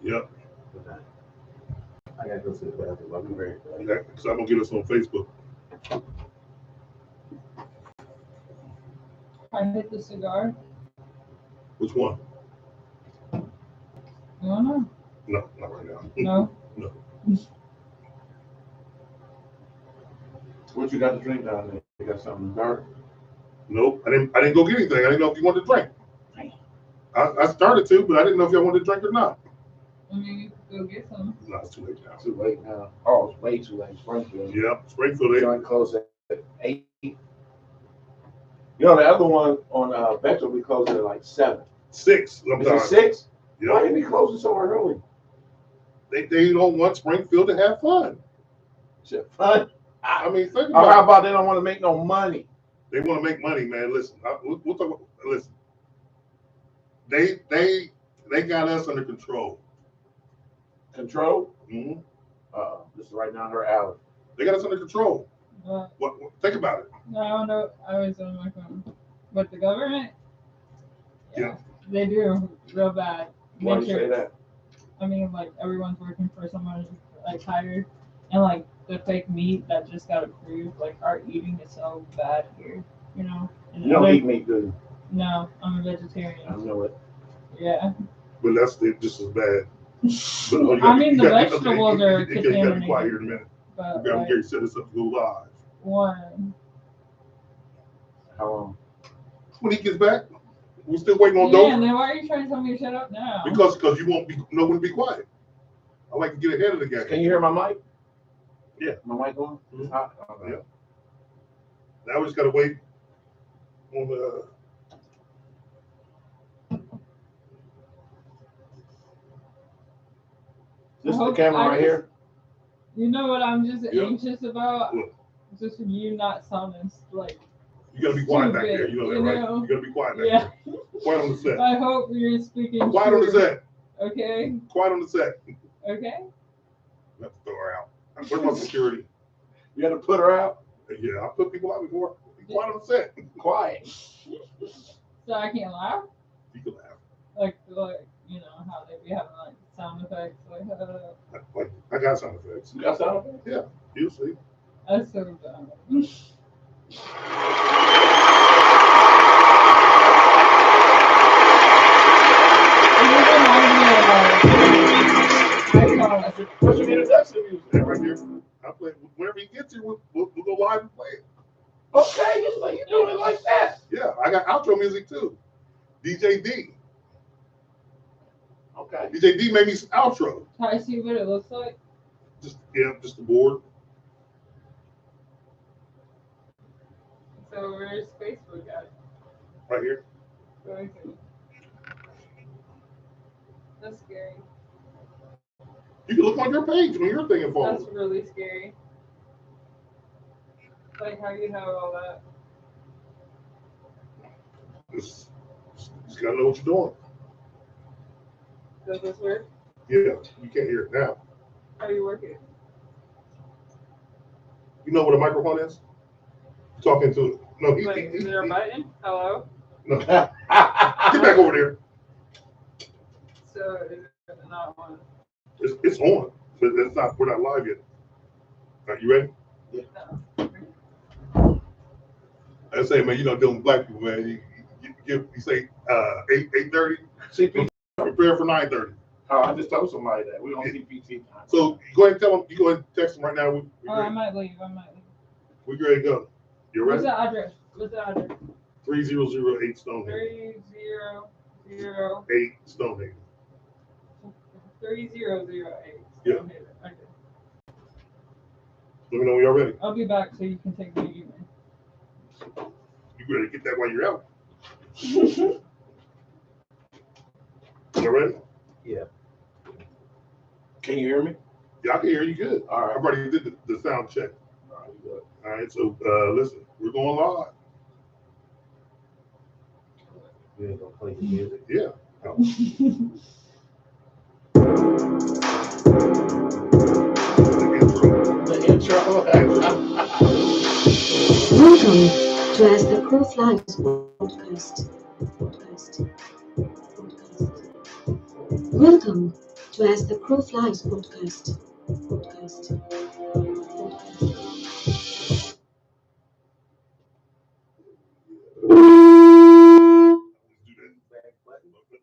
Yep. Okay. I gotta go to the bathroom. I'll be very quick. Okay. So I'm gonna get us on Facebook. I hit the cigar. Which one? I don't know. No, not right now. No. No. What you got to drink down there? You got something dark? Nope. I didn't go get anything. I didn't know if you wanted to drink. I started to, but I didn't know if y'all wanted to drink or not. I mean, you could go get some. No, it's too late now. Too late now. Oh, it's way too late. Springfield. Yeah, Springfield. Joint closed at 8. You know, the other one on Bethel, we closed at like 7. 6. Is it 6? Yeah. Why did we close it so early? They don't want Springfield to have fun. Shit, fun. I mean, think Or about how it. about they don't want to make no money? They want to make money, man. Listen, we'll talk about, listen. They got us under control. Control? Mm-hmm. This is right now her alley. They got us under control. But What? Think about it. I don't know. I was on my phone. But the government, Yeah. they do real bad. Why do you say that? I mean, like everyone's working for someone like hired, and like the fake meat that just got approved. Like our eating is so bad here, you know. And You don't eat meat, do you? No, I'm a I vegetarian. know it. Yeah. But that's just as bad. But, I mean, the vegetables are You gotta be quiet here in a contaminated. minute. But We gotta like, get set this up to go live. one. How long? When he gets back, we're still waiting on Yeah, Dover. and then why are you trying to tell me to shut up now? Because you won't know when to be quiet. I like to get ahead of the game. Can you hear my mic? Yeah. My mic on? Mhm. Hot? Okay. Yeah. Now we just gotta wait on the. This is I the hope- camera I right just- here? You know what I'm just Yeah. anxious about? What? Just you not sounding like. You gotta be quiet back Stupid, there. You know that, you right? know? You gotta be quiet back Yeah. there. Quiet on the set. I hope you're speaking. Quiet on the true. set. Okay. Quiet on the set. Okay. Let's throw her out. What about security? You gotta put her out? Yeah, I put people out before. Be quiet on the set. Quiet. So I can't laugh. You can laugh. Like you know how they be having like sound effects Like I got sound effects. You got something? Yeah, you'll see. that's so dumb. What's your introduction music? That right here. I play whenever he gets here. We'll go live and play it. Okay, just like you doing it like that. Yeah, I got outro music too. DJ D. Okay. DJ D made me some outro. I see what it looks like. Just the board. So where's Facebook at? Right here. Okay. That's scary. You can look on your page when your thing and follow. That's really scary. Like how you have all that. Just gotta know what you're doing. Does this work? Yeah, you can't hear it now. How do you work it? You know what a microphone is? Talking to it. No, Like, is there a button? Hello? no. Get back over there. So is it not on? It's on, but it's not. We're not live yet. Are you ready? No. I say, man, you know, dealing with black people, man. You say 8:30. CPT. Prepare for 9:30. Oh, I just told somebody that. We on CPT time. So go ahead and tell them. You go ahead and text them right now. We Oh, I might leave. we ready to go. You What's ready? the address? 3008 Stonehenge. 3008. 8 Stonehenge. 3008. Yeah. Okay. Let me know when you're ready. I'll be back so you can take my email. You ready to get that while you're out? You ready? Yeah. Can you hear me? Yeah, I can hear you good. All right. I already did the sound check. All right, you good. All right, so listen, we're going live. You ain't gonna play the music. Yeah. The intro. Welcome to As the Crow Flies podcast. Welcome to As the Crow Flies podcast. Do that.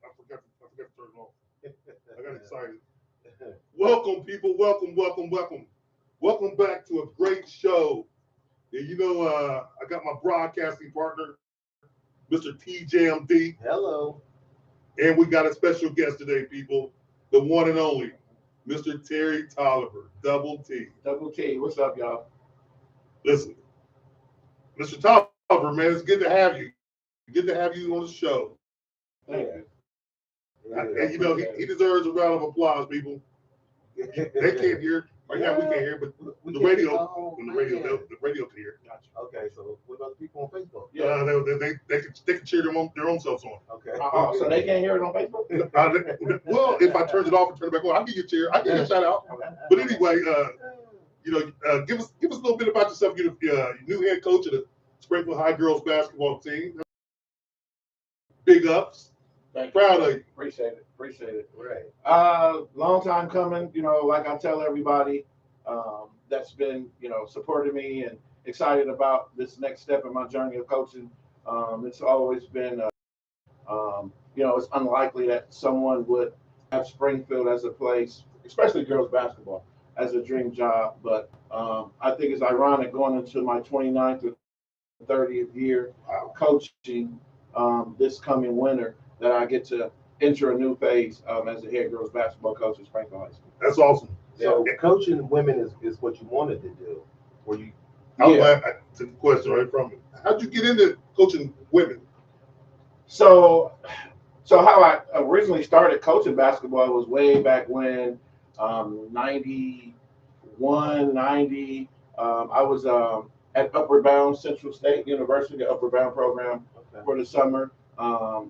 I forgot to turn it off. I got excited. Welcome, people. Welcome back to a great show. And you know, I got my broadcasting partner, Mr. TJMD. Hello. And we got a special guest today, people. The one and only, Mr. Terry Tolliver, Double T. Double T. What's up, y'all? Listen, Mr. Tolliver, man, it's good to have you. Good to have you on the show. Thank you. And you know, he deserves a round of applause, people. They can't hear. Right now, we can't hear, but the radio can hear. Gotcha. Okay, so what about the people on Facebook? Yeah, they can cheer their own selves on. Okay. So they can't hear it on Facebook? Well, if I turn it off and turn it back on, I'll give you a cheer. I'll give you a shout out. Okay. But anyway, you know, give us a little bit about yourself. You're the new head coach of the Springfield High girls basketball team. Big ups. Proud of you. Appreciate it. Right. Long time coming, you know, like I tell everybody that's been, you know, supporting me and excited about this next step in my journey of coaching. It's always been, you know, it's unlikely that someone would have Springfield as a place, especially girls basketball, as a dream job. But I think it's ironic going into my 29th or 30th year coaching this coming winter that I get to enter a new phase as a head girls basketball coach at Springfield High School. That's awesome. So coaching women is what you wanted to do. Were you? I'm glad I took the question right from it. How'd you get into coaching women? So how I originally started coaching basketball was way back when, 91, 90. I was at Upward Bound Central State University, the Upward Bound program for the summer.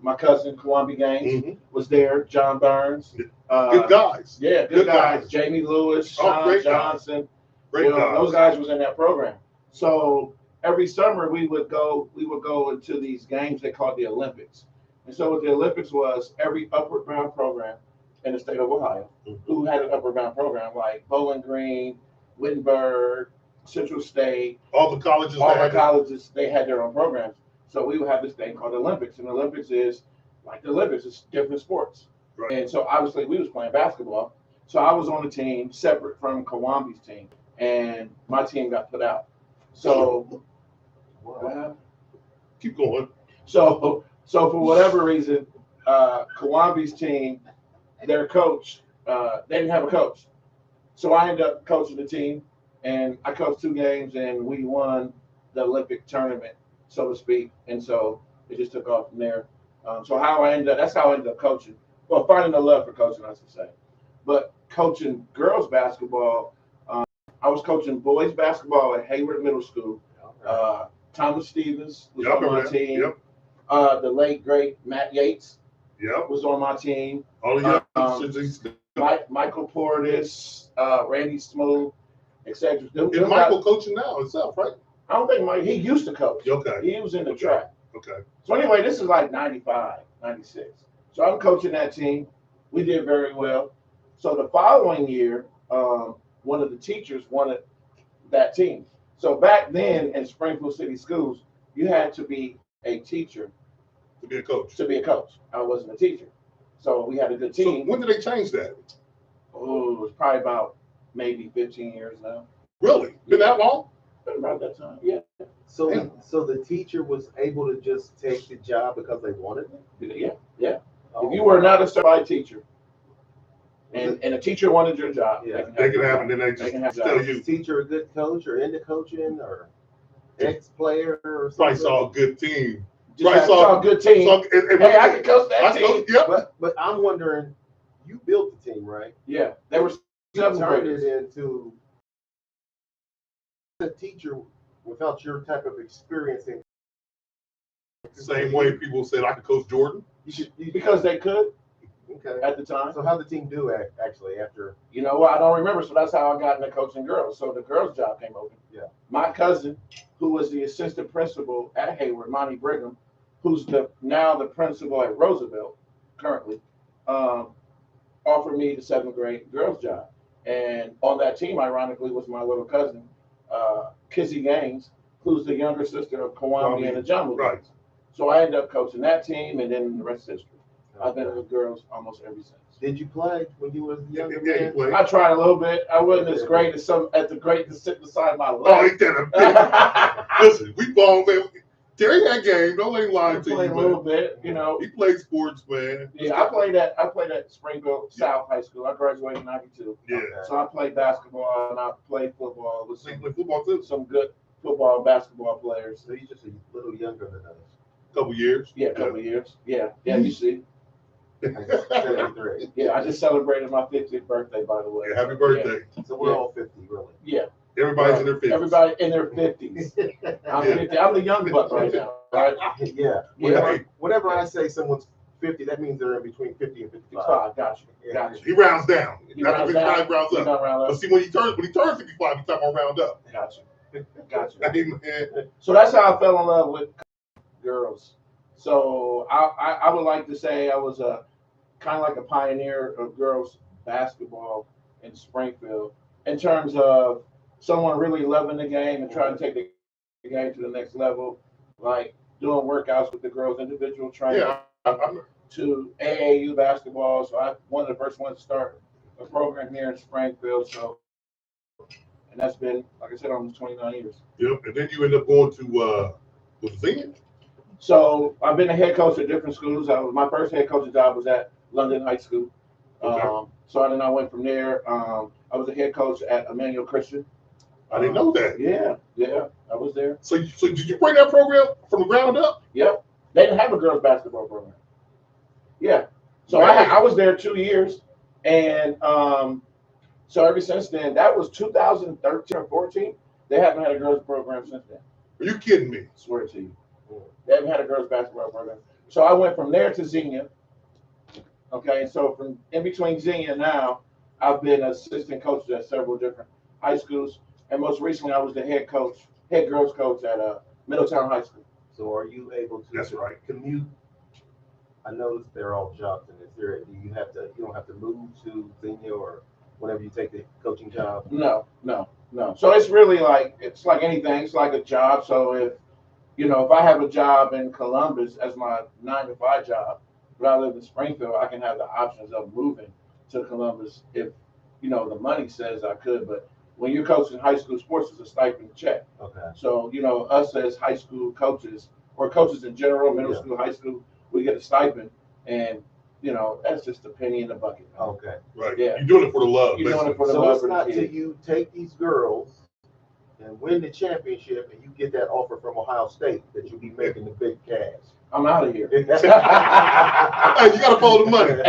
My cousin, Columbia Gaines, was there. John Burns. Good guys. Yeah, good guys. Jamie Lewis, Sean Johnson. Great guys. Those guys was in that program. So every summer we would go into these games they called the Olympics. And so what the Olympics was, every Upward Bound program in the state of Ohio who had an Upward Bound program, like Bowling Green, Wittenberg, Central State, all the colleges, they had their own programs. So we would have this thing called Olympics, and the Olympics is like the Olympics, it's different sports. Right. And so obviously we was playing basketball. So I was on the team separate from Kawambi's team, and my team got put out. So keep going. So for whatever reason, Kawambi's team, their coach, they didn't have a coach. So I ended up coaching the team, and I coached 2 games, and we won the Olympic tournament, so to speak. And so it just took off from there. So that's how I ended up coaching. Well, finding the love for coaching, I should say. But coaching girls basketball, I was coaching boys basketball at Hayward Middle School. Thomas Stevens was on my team. Yep. The late, great Matt Yates was on my team. All the Michael Portis, Randy Smooth, etc. And Michael coaching now himself, right? I don't think Mike, he used to coach. Okay. He was in the track. Okay. So anyway, this is like 95, 96. So I'm coaching that team. We did very well. So the following year, one of the teachers wanted that team. So back then in Springfield City Schools, you had to be a teacher to be a coach. I wasn't a teacher. So we had a good team. So when did they change that? Oh, it was probably about maybe 15 years now. Really? Been that long? Been about that time, yeah. So the teacher was able to just take the job because they wanted it? Yeah. If you were not a certified teacher, and a teacher wanted your job, they can have it, and then they just tell you. Is the teacher a good coach or into coaching or ex-player or something? Probably saw a good team. Saw a good team. Hey, I can coach that team. But I'm wondering, you built the team, right? Yeah, they were turned it into a teacher without your type of experience in. Same way people said I could coach Jordan. Because they could. Okay. At the time. So how'd the team do actually after? You know what? I don't remember. So that's how I got into coaching girls. So the girls' job came open. Yeah. My cousin, who was the assistant principal at Hayward, Monty Brigham, who's now the principal at Roosevelt currently, offered me the 7th grade girls job. And on that team, ironically, was my little cousin, Kizzy Gaines, who's the younger sister of Kawami and the Jumbo. Right. So I ended up coaching that team, and then the rest is history. I've been with girls almost ever since. Did you play when you was younger? Yeah, you man? played. I tried a little bit. I wasn't as great as some at the great to sit beside my Oh, left. ain't that a big? Listen, we ball, man. Terry had game. Don't let him lie I to you, played a man. little bit, you know. He played sports, man. Yeah, I played at Springfield South High School. I graduated in '92. Yeah. So I played basketball and I played football with So you play football too? some good football and basketball players. So you're just a little younger than us. Couple years. Yeah, a couple of years. Yeah, you see. I just 73. Yeah, I just celebrated my 50th birthday, by the way. Yeah, happy birthday. So we're all 50, really. Yeah. Everybody's in their 50s. Everybody in their 50s. I'm 50. I'm the young buck right now. Right? Yeah. Yeah. Whenever I say someone's 50, that means they're in between 50 and 55. Got you. Got you. He rounds down. He Not rounds the down. guy rounds He up. don't round But up. see, when he turns 55, he's talking about round up. Got you. Got you. Hey, man. So that's how I fell in love with girls. So I would like to say I was a kind of like a pioneer of girls basketball in Springfield in terms of someone really loving the game and trying to take the game to the next level, like doing workouts with the girls, individual training Yeah, I'm to AAU basketball. So I one of the first ones to start a program here in Springfield. So, and that's been, like I said, almost 29 years. Yep, and then you end up going to Zenith. So I've been a head coach at different schools. My first head coaching job was at London High School. Okay. So then I went from there. I was a head coach at Emmanuel Christian. I didn't know that. Yeah, I was there. So did you bring that program from the ground up? Yep. They didn't have a girls basketball program. Yeah. So Man. I was there 2 years, and so ever since then, that was 2013 or 14. They haven't had a girls program since then. Are you kidding me? I swear to you. They haven't had a girls basketball program. So I went from there to Xenia. Okay, so from in between Xenia now, I've been assistant coach at several different high schools, and most recently I was the head girls coach at Middletown High School. So are you able to That's right. commute? I noticed they're all jobs, and you don't have to move to Xenia or whenever you take the coaching job? No. So it's really it's like anything. It's like a job. So if I have a job in Columbus as my 9 to 5 job, but I live in Springfield, I can have the options of moving to Columbus if the money says I could. But when you're coaching high school sports, it's a stipend check. Okay. So us as high school coaches or coaches in general, middle school, high school, we get a stipend, and that's just a penny in the bucket. Okay. Right. Yeah. You're doing it for the love. You're doing it for the So love it's of the not kid. till you take these girls and win the championship and you get that offer from Ohio State that you'll be making the big cash. I'm out of here. Hey, you got to follow the money.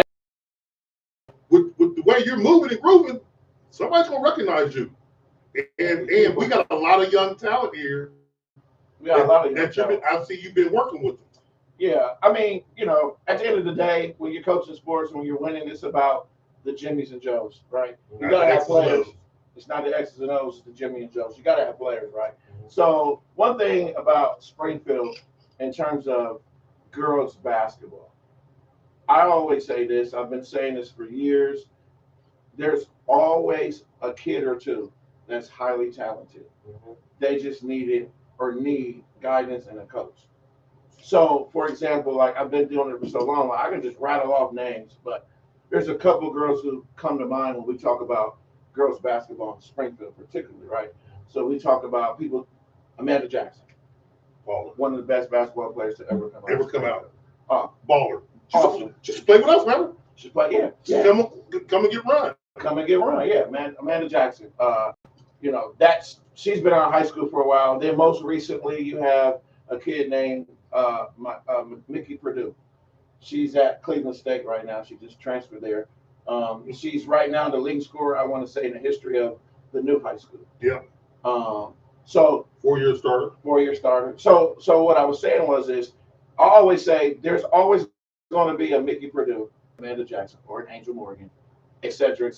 With the way you're moving and grooving, somebody's gonna recognize you. And we got a lot of young talent here. We got a lot of young And talent. I see you've been working with them. Yeah, I mean, at the end of the day, when you're coaching sports, when you're winning, it's about the Jimmies and Joes, right? You Not gotta have X's and players. O's. It's not the X's and O's, it's the Jimmy and Joes. You gotta have players, right? So one thing about Springfield in terms of girls basketball, I always say this, I've been saying this for years. There's always a kid or two that's highly talented. They just need guidance and a coach. So, for example, I've been doing it for so long, I can just rattle off names, but there's a couple girls who come to mind when we talk about girls basketball in Springfield, particularly, right? So we talk about people, Amanda Jackson, Baller. one of the best basketball players to ever come out. Baller. Awesome. Just play with us, remember? She's like, yeah. Come and get run. Come and get run, yeah, man. Amanda Jackson. She's been out of high school for a while. Then most recently, you have a kid named Mickey Purdue. She's at Cleveland State right now. She just transferred there. She's right now the leading scorer, I want to say, in the history of the new high school. Yeah. So 4-year starter. 4-year starter. So what I was saying is I always say there's always going to be a Mickey Purdue, Amanda Jackson, or an Angel Morgan, et cetera,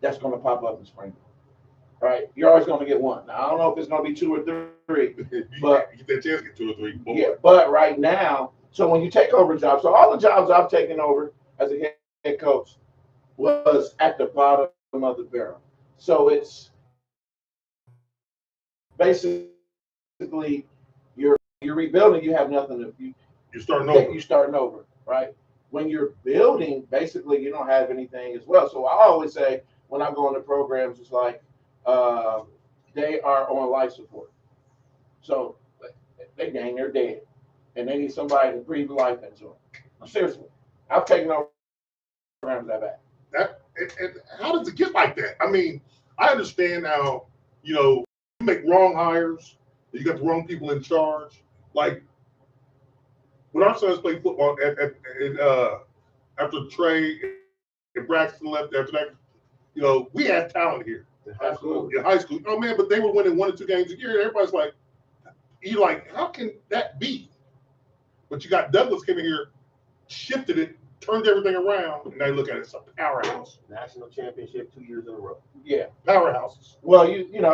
that's going to pop up in Springfield. Right? You're always going to get one. Now, I don't know if it's going to be 2 or 3, but you get that chance to get 2 or 3. Boy. yeah, but right now, so when you take over jobs, so all the jobs I've taken over as a head coach, was at the bottom of the barrel. So it's basically you're rebuilding. You have nothing to You're starting over. you're starting over, right? When you're building, basically you don't have anything as well. So I always say when I go into programs, it's like they are on life support. So they dang near dead, and they need somebody to breathe life into them. Seriously, I've taken over programs that bad. And how does it get like that? I mean, I understand now, you make wrong hires, you got the wrong people in charge. Like when our sons played football after Trey and Braxton left after that, we had talent here. Absolutely. In high school. Oh man, but they were winning 1 or 2 games a year. Everybody's like, how can that be? But you got Douglas came in here, shifted it, turned everything around, and now you look at it, it's a powerhouse. National championship 2 years in a row. Yeah. Powerhouses. Well,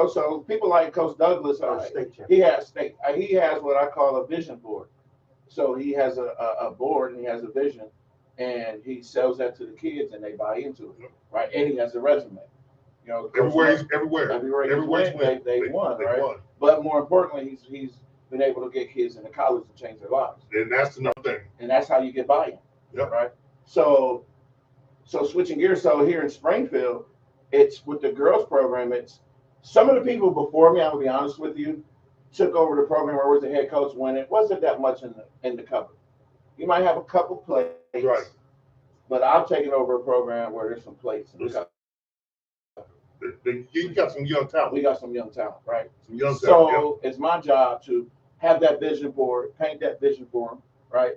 so people like Coach Douglas, State champion. he has what I call a vision board. So he has a board and he has a vision, and he sells that to the kids and they buy into it, right? And he has a resume. Everywhere he's went, they won, right? Won. But more importantly, he's been able to get kids into college and change their lives. And that's another thing. And that's how you get buy-in. Yep. Right. So switching gears. So here in Springfield, it's with the girls program. It's some of the people before me, I will be honest with you, took over the program or was the head coach when it wasn't that much in the cupboard. You might have a couple plates, right? But I've taken over a program where there's some plates in the cupboard. You got some young talent. We got some young talent, right? Some young talent. So it's my job to have that vision board, paint that vision for them, right?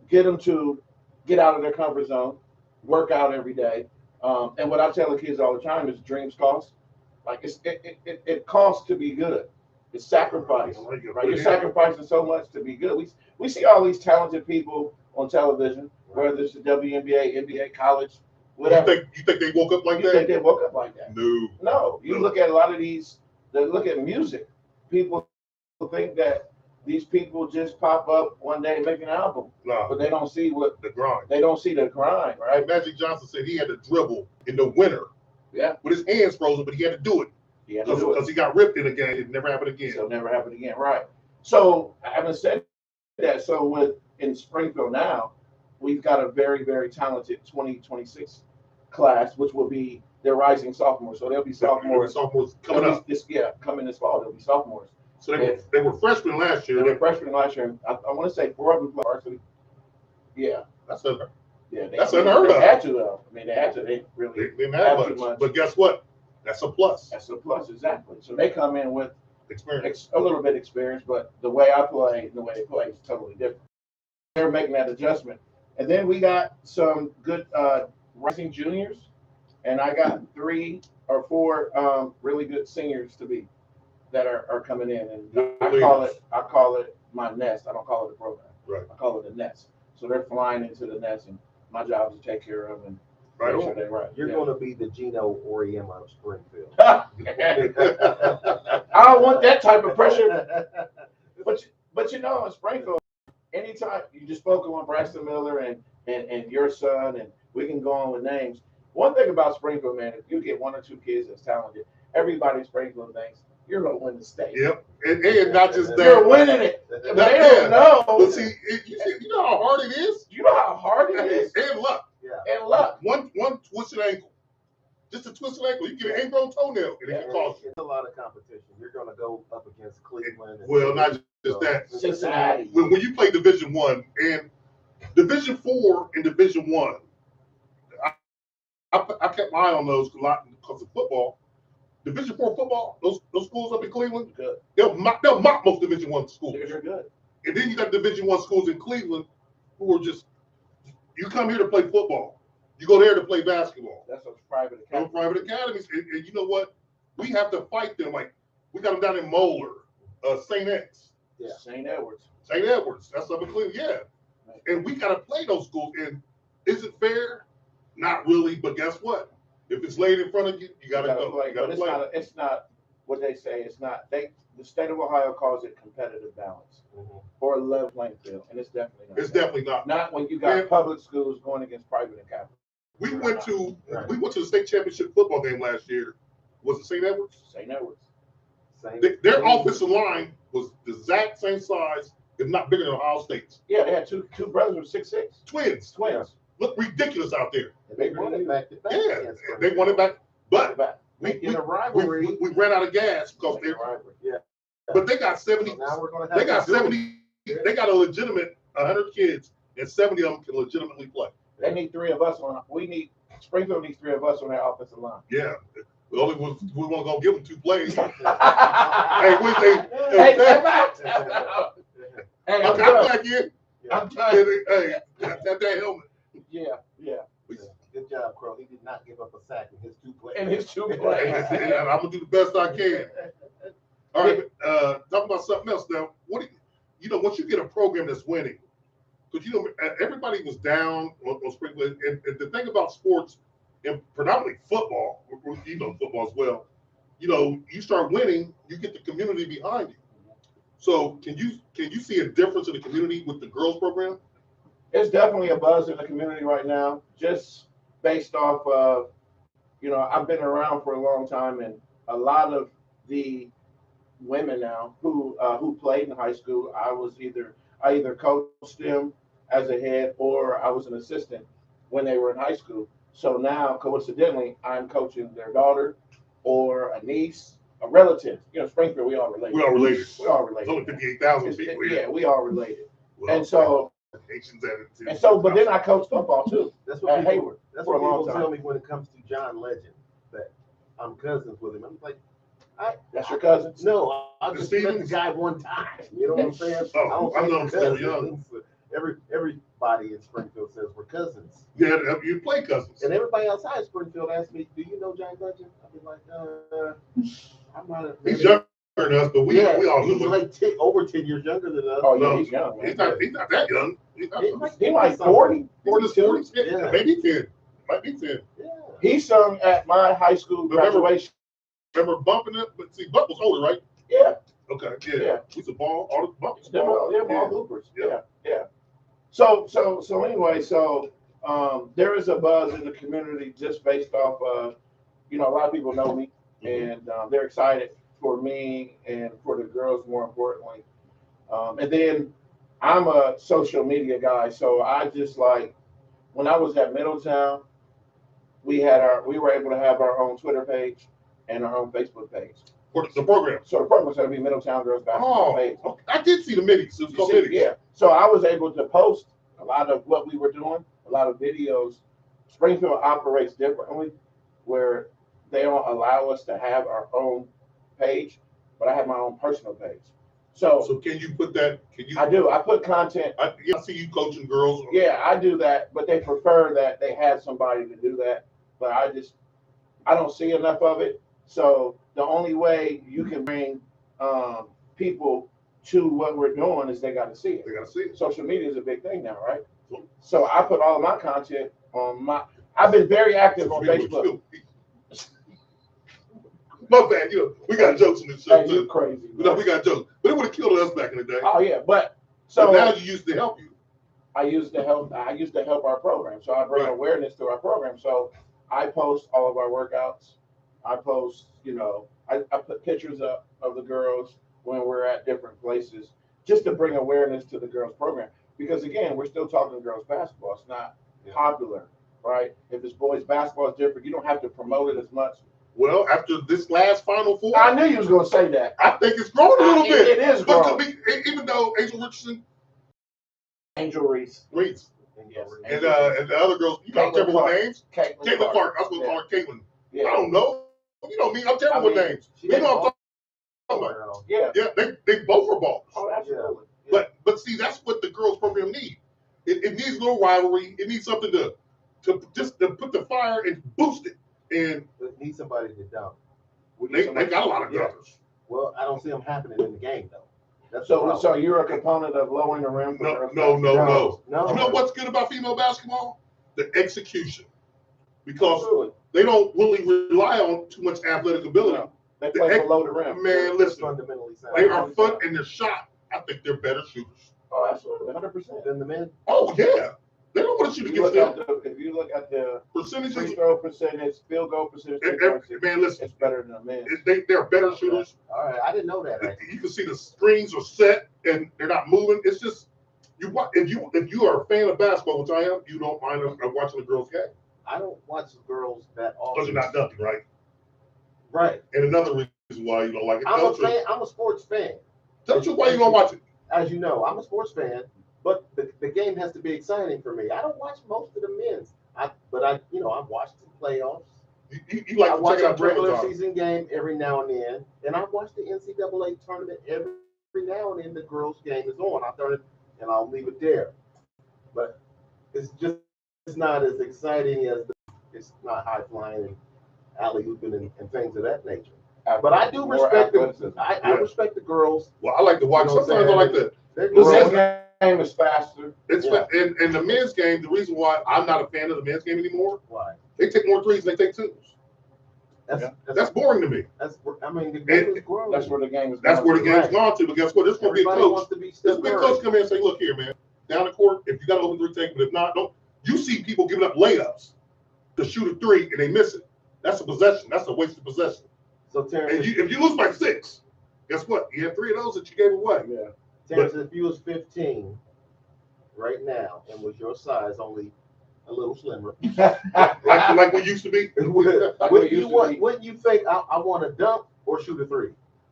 Get them to get out of their comfort zone, work out every day. And what I tell the kids all the time is dreams cost. Like it costs to be good. It's sacrifice, right? You're sacrificing so much to be good. We see all these talented people on television, whether it's the WNBA, NBA, college, whatever. You think they woke up like that? You think they woke up like that? No. You look at a lot of these. Look at music. People think that these people just pop up one day and make an album, but they don't see what the grind. They don't see the grind, right? Magic Johnson said he had to dribble in the winter, with his hands frozen, but he had to do it because he got ripped in a game. It never happened again. So never happened again, right? So having said that, so in Springfield now, we've got a very, very talented 2026 class, which will be their rising sophomores. So they'll be sophomores. Coming up. Coming this fall, they'll be sophomores. So they were freshmen last year. They were freshmen last year. I want to say 4 of them played varsity. Yeah. That's unheard. Yeah, that's unheard of. They had to, though. I mean, they had to. They really didn't have much. But guess what? That's a plus. That's a plus, exactly. So they come in with experience, a little bit of experience, but the way I play and the way they play is totally different. They're making that adjustment. And then we got some good rising juniors, and I got 3 or 4 really good seniors to be that are coming in, and I call it my nest. I don't call it a program. Right. I call it a nest. So they're flying into the nest, and my job is to take care of them and make sure they're right. You're going to be the Gino Auriemma of Springfield. I don't want that type of pressure. But in Springfield, anytime you just spoke on Braxton Miller and your son, and we can go on with names. One thing about Springfield, man, if you get 1 or 2 kids that's talented, everybody in Springfield thinks you're going to win the state. Yep. And not just that. You're winning it. They don't know. But see, you know how hard it is? You know how hard it is? And luck. Yeah. And luck. One twisted ankle. Just a twisted ankle. You get an ingrown toenail, and it can cause you. It's a lot of competition. You're going to go up against Cleveland. Well, not just that. Cincinnati. When you play Division 1 and Division 4 and Division 1, I kept my eye on those a lot because of football. Division 4 football, those schools up in Cleveland, good. They'll mock most Division 1 schools. They're good. And then you got Division 1 schools in Cleveland who are just, you come here to play football. You go there to play basketball. That's those private academies. Those private academies. And you know what? We have to fight them. Like, we got them down in Moeller, St. X. Yeah. St. Edwards. St. Edwards. That's up in Cleveland. Yeah. Right. And we got to play those schools. And is it fair? Not really. But guess what? If it's laid in front of you, you gotta go. Play. But it's not what they say. It's not. The state of Ohio calls it competitive balance or a level playing field, and it's definitely not. It's definitely not. Not when you got public schools going against private academies. We went to the state championship football game last year. Was it St. Edwards? St. Edwards. Their offensive line was the exact same size, if not bigger than Ohio State's. Yeah, they had two brothers with 6'6". Twins. Twins. Look ridiculous out there. And they won it back to back. Yeah, they won it back. But Making a rivalry. we ran out of gas because they. Yeah. But they got 70. So now we're gonna have They got to do it. 70. They got a legitimate 100 kids, and 70 of them can legitimately play. They need 3 of us on. Springfield needs 3 of us on their offensive line. Yeah. The only ones we want to go give them 2 plays. Hey, I'm I'm back in. done. Hey, that helmet. Yeah. Good job, Crow. He did not give up a sack in his 2 plays. And his 2 And plays. I'm gonna do the best I can. All right, talk about something else now. What do you once you get a program that's winning, because everybody was down on Springfield, and the thing about sports, and predominantly football, football as well. You start winning, you get the community behind you. So can you see a difference in the community with the girls program? It's definitely a buzz in the community right now, just based off of, I've been around for a long time, and a lot of the women now who played in high school, I either coached them as a head or I was an assistant when they were in high school. So now, coincidentally, I'm coaching their daughter or a niece, a relative. Springfield, we all related. We all related. We all related. There's only 58,000 people here. Yeah, we all related. Well, And so, but then I coach football too. That's what at people, Hayward. that's for what a long people time. tell me when it comes to John Legend, that I'm cousins with him. I'm like, That's your cousin? no, I just met the Stevens? guy one time. You know what I'm saying? Oh, I I know don't him say so we're young. cousins. Everybody in Springfield says we're cousins. Yeah, you play cousins. And everybody outside of Springfield asks me, "Do you know John Legend?" I've been like, I'm not. He's younger than us, but we all he's look like over 10 years younger than us. Oh, yeah, No, he's young. He's not that young. He's He like 40. in his 40s. Yeah. Maybe 10. Might be 10. Yeah. He sung at my high school graduation. Remember bumping it? But see, Bump was older, right? Yeah. Okay, yeah. Yeah. He's a ball. All the bumps. They're all hoopers. Yeah. Yeah. So anyway, there is a buzz in the community just based off of, a lot of people know me, and they're excited for me and for the girls more importantly. And then I'm a social media guy, so I just when I was at Middletown, we were able to have our own Twitter page and our own Facebook page. For the program. So the program was going to be Middletown Girls Basketball page. Okay. I did see the middies. It was called middies. Yeah. So I was able to post a lot of what we were doing, a lot of videos. Springfield operates differently, where they don't allow us to have our own page, but I have my own personal page. So can you put that? I do. I put content. I see you coaching girls. Yeah, I do that, but they prefer that they had somebody to do that. But I don't see enough of it. So the only way you can bring people to what we're doing is they got to see it. They got to see it. Social media is a big thing now, right? So I put all of my content on I've been very active on Facebook. My bad, we got jokes in this show Hey, you too. crazy. No, we got jokes, but it would have killed us back in the day. Oh yeah, but So now you used to help you. I used to help our program. So I bring Right. awareness to our program. So I post all of our workouts. I post, I put pictures up of the girls when we're at different places just to bring awareness to the girls program. Because again, we're still talking girls basketball. It's not popular, right? If it's boys basketball, it's different. You don't have to promote it as much. Well, after this last Final Four, I knew you was going to say that. I think it's growing a little bit. It is But growing. even though Angel Richardson, Angel Reese. Reeds, Yes. and the other girls, I'm terrible with names. Caitlin Clark. I was going to call her Caitlin. Yeah. I don't know. You know me. I'm terrible with names. You know what I'm talking about. Yeah. Yeah, they both are balls. Oh, absolutely. But see, that's what the girls program need. It needs a little rivalry. It needs something to put the fire and boost it. And It needs somebody to dump. they got a lot of dumpers. Well, I don't see them happening in the game though. That's So you're a component of lowering the rim? For No. No. You know what's good about female basketball? The execution. Because Absolutely. they don't really rely on too much athletic ability. No. They play below the rim. Man, listen, fundamentally sound. they are fun and their shot. I think they're better shooters. Oh, absolutely, 100%. Than the men. Oh yeah. They don't want to shoot If you against look them. at the, if you look at the free Percentages, throw percentage, field goal percentage, man, listen, it's better than the men. they're better shooters. All right, I didn't know that. Actually. You can see the screens are set and they're not moving. It's just if you are a fan of basketball, which I am, you don't mind watching the girls' game. I don't watch the girls that Because often. you're not dunking, right? Right. And another reason why you don't like it. I'm a fan. I'm a sports fan. Tell us why you don't watch it. As you know, I'm a sports fan, but the game has to be exciting for me. I don't watch most of the men's. But I watch the playoffs. You like I to watch check a out regular regular season game every now and then, and I watch the NCAA tournament every now and then. The girls' game is on. I turn it and I'll leave it there. But it's not as exciting as it's not high flying and alley ooping and things of that nature. But I do respect them. I respect the girls. Well, I like to watch. You know what I'm Sometimes I like saying? to. They're The girls. men's game is faster. It's Yeah. and the men's game. The reason why I'm not a fan of the men's game anymore, Why? they take more threes than they take twos. That's boring to me. I mean, the game is growing. That's where the game is. That's where the game's Right. gone to. But guess what? There's going to be a Everybody coach. wants to be There's Steph going to be a Curry. coach come in and say, "Look here, man. Down the court, if you got an open three, take it. But if not, don't." You see people giving up layups to shoot a three and they miss it. That's a possession. That's a wasted possession. So Terrence, And if you lose by 6, guess what? You had 3 of those that you gave away. Yeah. Terrence, if you was 15 right now and was your size, only a little slimmer, Like we used to be. wouldn't you think I want to dunk or shoot a three?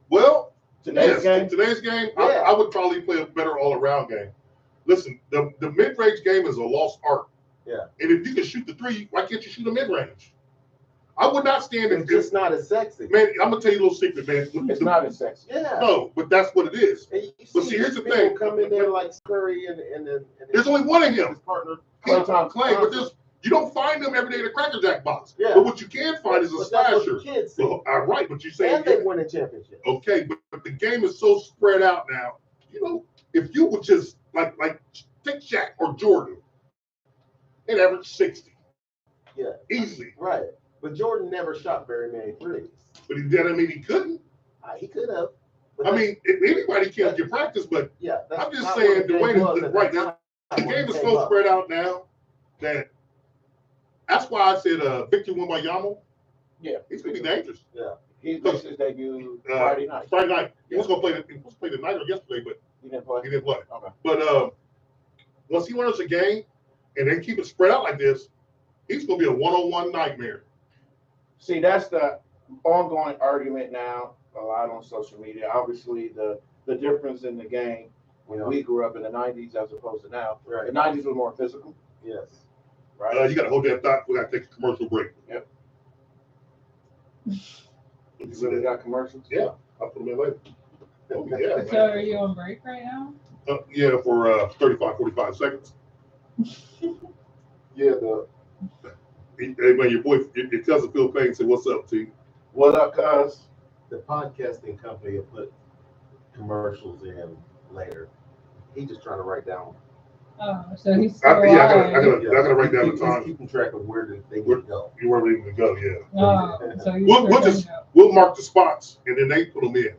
Well, Today's game. Today's game, Yeah. I would probably play a better all-around game. Listen, the mid-range game is a lost art. Yeah. And if you can shoot the three, why can't you shoot a mid-range? I would not stand It's just not as sexy. man, I'm gonna tell you a little secret, man. It's not as sexy. Yeah. No, but that's what it is. And you But see, here's the people thing. come in there like Curry and There's only one of him. his partner. Klay Thompson. Clay, but you don't find them every day in a Cracker Jack box. Yeah. But what you can find is a But that's what slasher. the kids see. Well, right, but you say And they win a championship. okay, but the game is so spread out now. You know, if you would just like take Shaq or Jordan and average 60. Yeah. Easily. Right. But Jordan never shot very many threes. But that doesn't mean he couldn't. He could have. But I mean, anybody can get practice, but yeah, that's I'm just not saying what the way game was that at right the now time the when game he is came so up. spread out now that that's why I said Victor Wembanyama. Yeah. He's gonna be dangerous. He makes his debut Uh, Friday night. Friday night. He was gonna play tonight or yesterday, but He didn't play. he didn't play. Okay. But once he learns the game and they keep it spread out like this, he's gonna be a one-on-one nightmare. See, that's the ongoing argument now a lot on social media. Obviously, the difference in the game when we grew up in the 90s as opposed to now. Right. The 90s was more physical, Yes. right? You gotta hold that thought. We gotta take a commercial break. Yep. Let me You see really that. got commercials? Yeah, I'll put them in later. Oh, yeah, So are you on break right now? yeah, for 35, 45 seconds. Yeah, Hey, man, your cousin Phil Payne said, "What's up, T?" What up, cuz? the podcasting company will put commercials in later. He's just trying to write down. Oh, so he's still I alive. gotta write down the He's time. keeping track of where they need to go. You weren't able to go, yeah. Oh, so he's We'll still just going up. we'll mark the spots and then they put them in.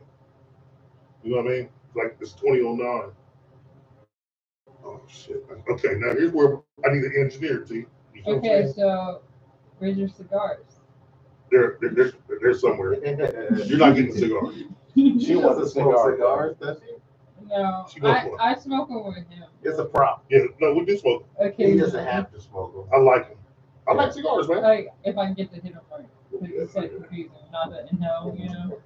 You know what I mean? Like it's 20:09. Oh shit. Okay, now here's where I need an engineer, T. You see what I'm Okay, saying? so where's your cigars? They're somewhere. You're not getting a cigar. She wants a doesn't smoke cigar. cigars, does she? No, She goes for it. I smoke them with him. It's a prop. Yeah, no, we do smoke. Okay. He doesn't have to smoke them. I like them. I like cigars, man. Like if I can get to hit him right. Like it's like confusing, not the inhale, you know.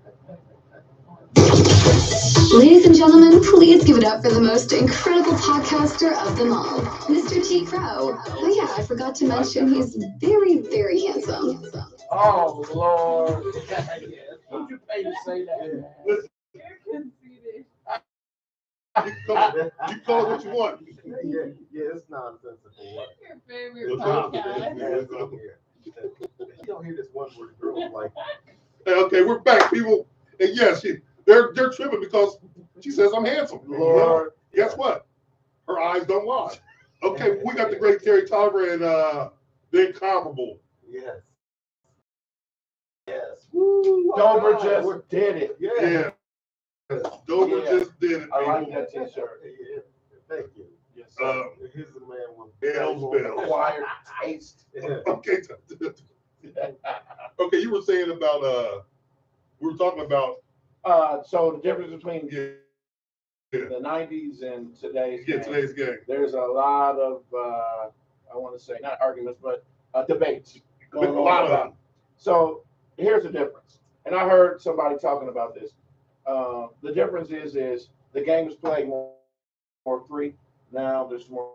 Ladies and gentlemen, please give it up for the most incredible podcaster of them all, Mr. T. Crow. Oh yeah, I forgot to mention he's very, very handsome. Oh, Lord. What'd you pay to say that? Listen, You're conceited. you call it what you want. Yeah, it's nonsensical. What? Your favorite What's up? podcast. You don't hear this one word girl like, Hey, okay, we're back, people. And yes, they're tripping because she says I'm handsome. Lord. Guess what? Her eyes don't lie. Okay, we got the great Terry Tolliver and the incomparable. yes. Yes. Woo, Dover all right. just did it. Yeah. Yeah. Dover Yeah. just did it. I like people. that t-shirt. Yeah. Thank you. Yes, Here's the man with Bell's Bell. Acquired taste. Okay. Okay, you were saying about we were talking about So the difference between yeah, the 90s and today's game, today's game. there's a lot of I want to say not arguments, but debates going A lot on of about. them. So here's the difference, and I heard somebody talking about this. The difference is the game is played more free now. There's more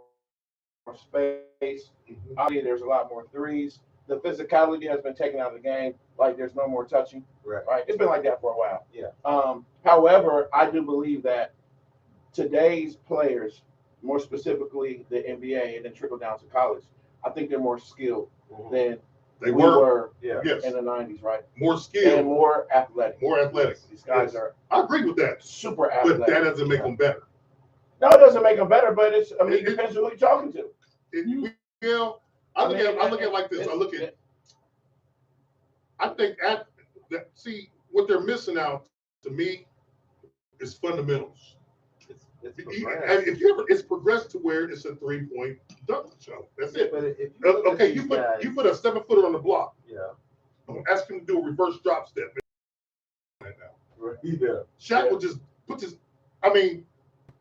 space. Obviously, there's a lot more threes. The physicality has been taken out of the game. Like there's no more touching. Right. It's been like that for a while. Yeah. However, I do believe that today's players, more specifically the NBA and then trickle down to college, I think they're more skilled than They we were in the 90s, right? more skilled And more athletic. More athletic. These guys are I agree with that. super athletic. But that doesn't make them better. No, it doesn't make them better, but it depends who you're talking to. I look at it like this. I think what they're missing out to me is fundamentals. It's progressed to where it's a 3-point dunk show. That's it. But you put a 7-footer on the block. Yeah. I'm asking him to do a reverse drop step right now. Yeah. Shaq will just put this. I mean,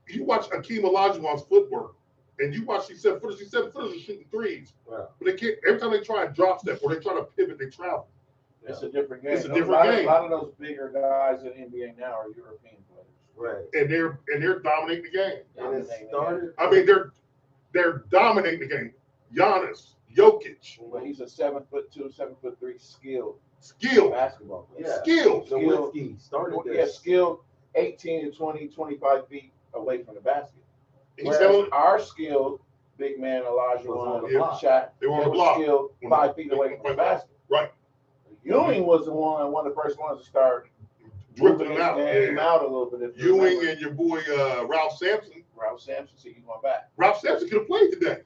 you watch Akeem Olajuwon's footwork, and you watch these 7-footers. These 7-footers are shooting threes, but they can't. Every time they try and drop step or they try to pivot, they travel. It's a different game. It's a different game. A lot of those bigger guys in NBA now are European players. Right. And they're dominating the game. And it started. I mean, they're dominating the game. Giannis, Jokic. But he's a 7'2", 7'3" skilled basketball player. Yeah. Skilled. Nowitzki started this. Yeah, skilled 18 to 20, 25 feet away from the basket. He's Whereas our skilled big man Olajuwon, Shaq, they were on the block. Skilled 5 feet away from the basket. Right. Ewing was one of the first ones to start drifting him out. Out a little bit. Ewing and your boy Ralph Sampson. So you going back. Ralph Sampson could have played today.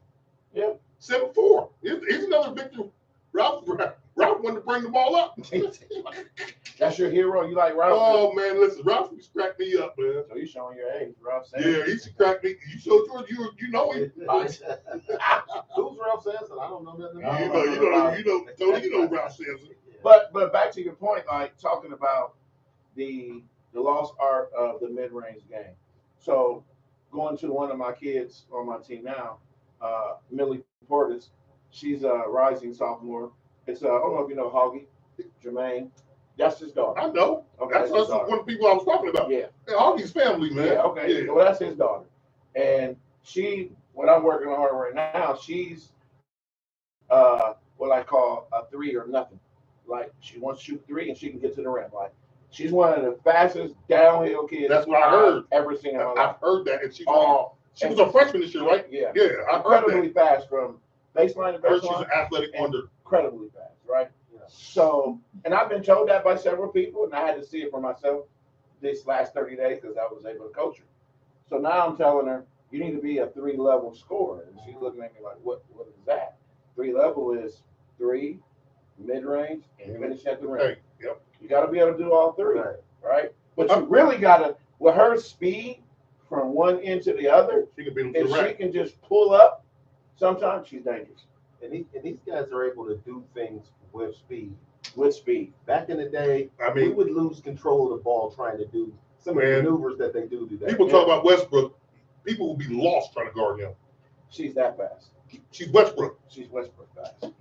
Yeah. 7'4". Here's another victory. Ralph wanted to bring the ball up. That's your hero. You like Ralph? Oh man, listen, Ralph used to crack me up, man. So you showing your age, Ralph Sampson. Yeah, he used to crack me. You showed yours. You know him. Who's Ralph Sampson? I don't know nothing about him. Tony, you know Ralph Sampson. But back to your point, like talking about the lost art of the mid-range game. So going to one of my kids on my team now, Millie Portis, she's a rising sophomore. It's I don't know if you know Hoggy, Jermaine. That's his daughter. I know. Okay, that's one of the people I was talking about. Yeah. All these family, man. Yeah, okay. Yeah. Well, that's his daughter. And what I'm working on her right now, she's what I call a 3 or nothing. Like she wants to shoot 3 and she can get to the rim. Like she's one of the fastest downhill kids. That's what I heard. I've ever seen in my life. I've heard that, and she was a freshman this year, right? Yeah. Yeah, I heard incredibly fast from baseline to baseline. She's an athletic wonder. Incredibly fast, right? Yeah. So, and I've been told that by several people, and I had to see it for myself this last 30 days because I was able to coach her. So now I'm telling her, you need to be a 3-level scorer. And she's looking at me like, what is that? 3-level is 3, mid-range, and finish at the rim. Okay. Yep. You got to be able to do all 3, right? But you really got to, with her speed from one end to the other, she can be she can just pull up, sometimes she's dangerous. And these guys are able to do things with speed. With speed. Back in the day, we would lose control of the ball trying to do some of the maneuvers that they do today. People talk about Westbrook. People will be lost trying to guard him. She's that fast. She's Westbrook. She's Westbrook fast.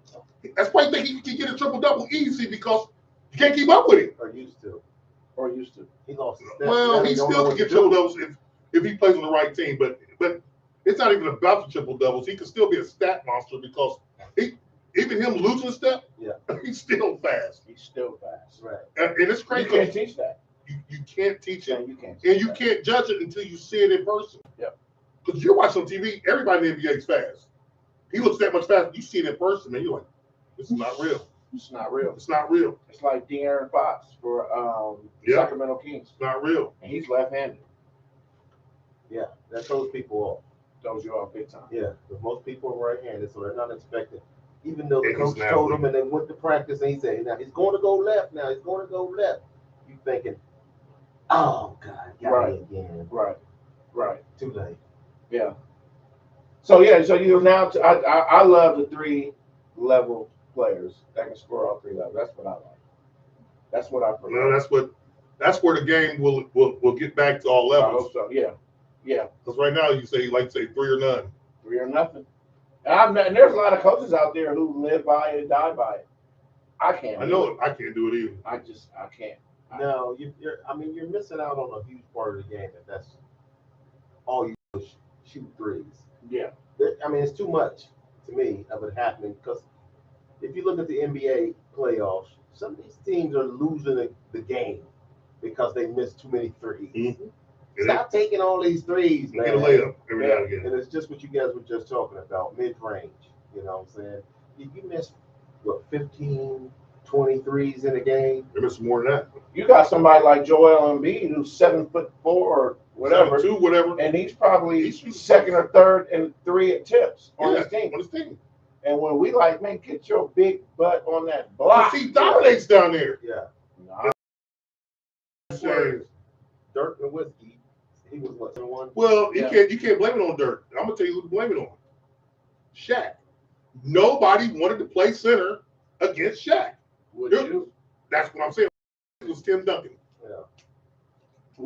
That's why I think he can get a triple-double easy because you can't keep up with him. Or used to. He lost his step. Well, he still can get triple-doubles if he plays on the right team, but it's not even about the triple-doubles. He can still be a stat monster because even him losing a step, he's still fast. He's still fast. Right. And it's crazy. You can't teach that. You can't teach it. You can't and you can't judge it until you see it in person. Yep. Because you're watching on TV, everybody in the NBA is fast. He looks that much faster. You see it in person, man. You're like, this is not real. It's not real. It's not real. It's like De'Aaron Fox for Sacramento Kings. It's not real. And he's left-handed. Yeah, that throws people off. Throws you off big time. Yeah, but most people are right-handed, so they're not expected. Even though the coach told them and they went to practice and he said, now he's going to go left now. He's going to go left. You thinking, oh, God, got me again. Right. Too late. Yeah. So yeah, so you now I love the 3-level players that can score all 3 levels. That's what I like. That's what I prefer. Well, that's where the game will get back to all I levels. hope so. Yeah. Because right now you like to say 3 or none. 3 or nothing. And there's a lot of coaches out there who live by it and die by it. I can't. I know it. I can't do it either. I can't. No, you're missing out on a huge part of the game if that's all you shoot threes. Yeah. I mean, it's too much to me of it happening because if you look at the NBA playoffs, some of these teams are losing the game because they miss too many threes. Mm-hmm. Stop taking all these threes, man. Get a layup every now and again. And it's just what you guys were just talking about, mid-range. You know what I'm saying? You miss, 15, 20 threes in a game? They miss more than that. You got somebody like Joel Embiid who's 7'4" or whatever, 7'2", whatever, and he's probably second or third in 3 attempts on his team. And when we like, man, get your big butt on that block. He dominates down there. Yeah. Nah. Dirk Nowitzki, he was what, 1? Well, you can't blame it on Dirk. I'm gonna tell you who to blame it on. Shaq. Nobody wanted to play center against Shaq. Would you? That's what I'm saying. It was Tim Duncan. Yeah.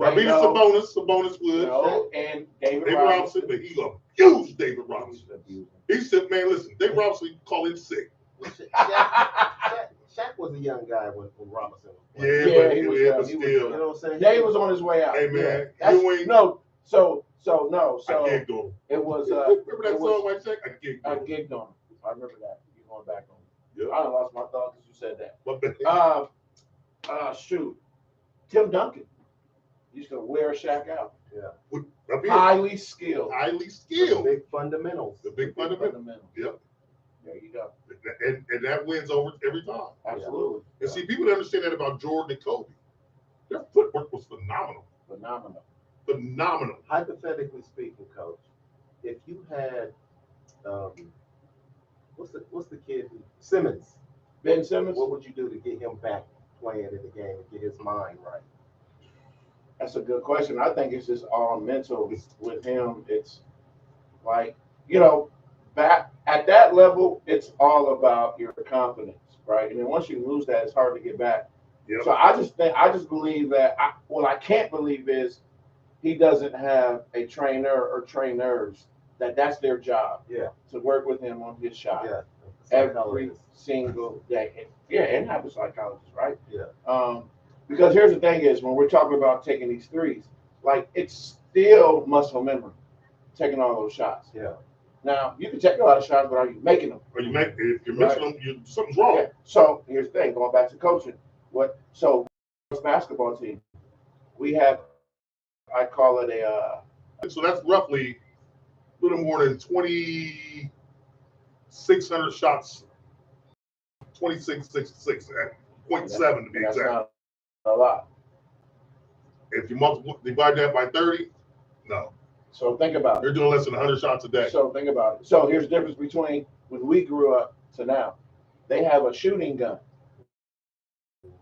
I mean, it's a bonus would. And David Robinson, but he abused David Robinson. He said, man, listen, David Robinson called in sick. Shaq was a young guy when Robinson was playing. But still. You know what I'm saying? Dave was on his way out. Hey, man. So I gigged on him. It was. Remember that song by Shaq? I gigged on him. I remember that. You going back on him. Yeah. I lost my thought because you said that. But, Shoot. Tim Duncan used to wear Shaq out. Yeah. Highly skilled. The big fundamentals. Yep. There you go. And that wins over every time. Absolutely. And see, people don't understand that about Jordan and Kobe. Their footwork was phenomenal. Hypothetically speaking, Coach, if you had what's the kid Simmons? Ben Simmons. What would you do to get him back playing in the game and get his mind right? That's a good question. I think it's just all mental with him. It's like, back at that level, it's all about your confidence, right? And then once you lose that, it's hard to get back. Yep. So I just believe that what I can't believe is he doesn't have a trainer or trainers that's their job. Yeah. To work with him on his shot. Yeah. Every single day. Yeah, and have a psychologist, right? Yeah. Because here's the thing is when we're talking about taking these threes, like it's still muscle memory, taking all those shots. Yeah. Now you can take a lot of shots, but are you making them? If you're missing them, something's wrong. Yeah. So here's the thing, going back to coaching. So basketball team, we have, I call it So that's roughly a little more than 2,600 shots. 2666 at 0.7 to be that's exact. not a lot. If you divide that by 30, no. So think about it. You're doing less than 100 shots a day. So think about it. So here's the difference between when we grew up to now. They have a shooting gun.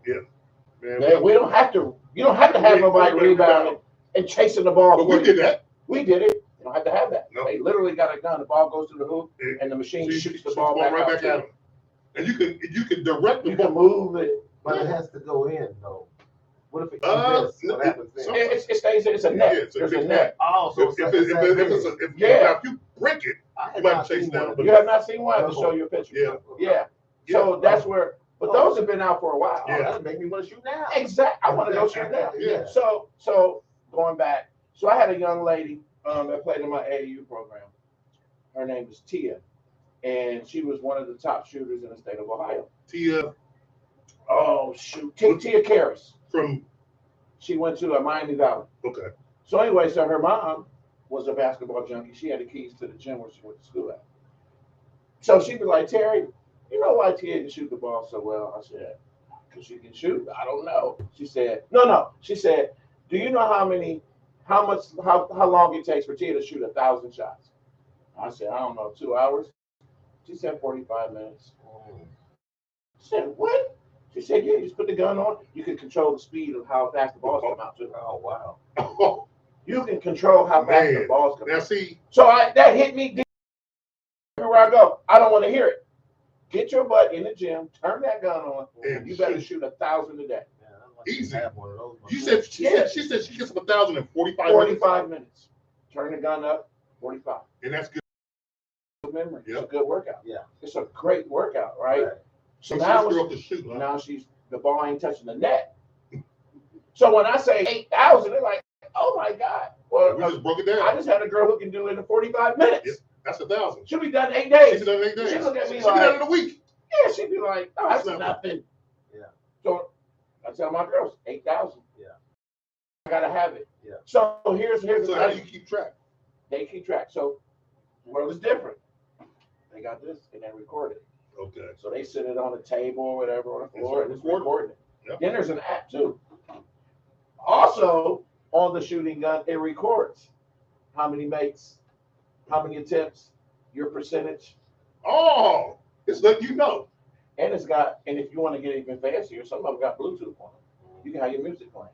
Yeah. Man, We don't have to. You don't have to have nobody rebounding and chasing the ball. But we did that. We did it. You don't have to have that. No. They literally got a gun. The ball goes to the hoop, and the machine shoots the ball right back back at him. And you can direct the You ball. can move it. But it has to go in though. What if it miss? What happens then? It stays. It's a net. Yeah, There's a net. Oh, so If you break it, you might chase down. You have not seen one. I have to show you a picture. Yeah. So that's where. But those have been out for a while. Oh, that'll make me want to shoot now. Exactly. I want to go shoot now. Yeah. So going back. So I had a young lady that played in my AAU program. Her name is Tia, and she was one of the top shooters in the state of Ohio. Tia. Oh shoot, Tia Karras. She went to Miami Valley. Okay. So anyway, so her mom was a basketball junkie. She had the keys to the gym where she went to school at. So she was like, Terry, you know why Tia can shoot the ball so well? I said, because she can shoot. I don't know. She said, no. She said, do you know how long it takes for Tia to shoot 1,000 shots? I said, I don't know, 2 hours. She said 45 minutes. I said, what? She said, yeah, you just put the gun on. You can control the speed of how fast the balls come out too. Oh, wow. You can control how fast the balls come now out. see, So that hit me deep. everywhere I go. I don't want to hear it. Get your butt in the gym, turn that gun on, And you better shoot 1,000 a day. Yeah, I'd like to Easy. have one of those You myself. said she said she gets 1,000 in 45 minutes. 45 minutes. Turn the gun up, 45. And that's good. Memory. It's Yep. a good workout. Yeah. It's a great workout, right? Right. So She now, just grew up to shoot. Huh? now the ball ain't touching the net. So when I say 8,000, they're like, oh my God. Well, We just broke it down. I just had a girl who can do it in 45 minutes. Yep. That's 1,000. She'll be done in 8 days. She's done in 8 days. She look at me She like, did that in a week. yeah, she'd be like, oh, that's nothing. Yeah. So I tell my girls, 8,000. Yeah. I gotta have it. Yeah. So here's the So how do thing. you keep track? They keep track. So the world is different. They got this and they record it. Okay. So they sit it on the table or whatever on the floor and it's recorded. recording it. Yep. Then there's an app too. Also on the shooting gun, it records how many mates, how many attempts, your percentage, Oh, it's letting you know. and it's got. And if you want to get even fancier, some of them got Bluetooth on them. You can have your music playing.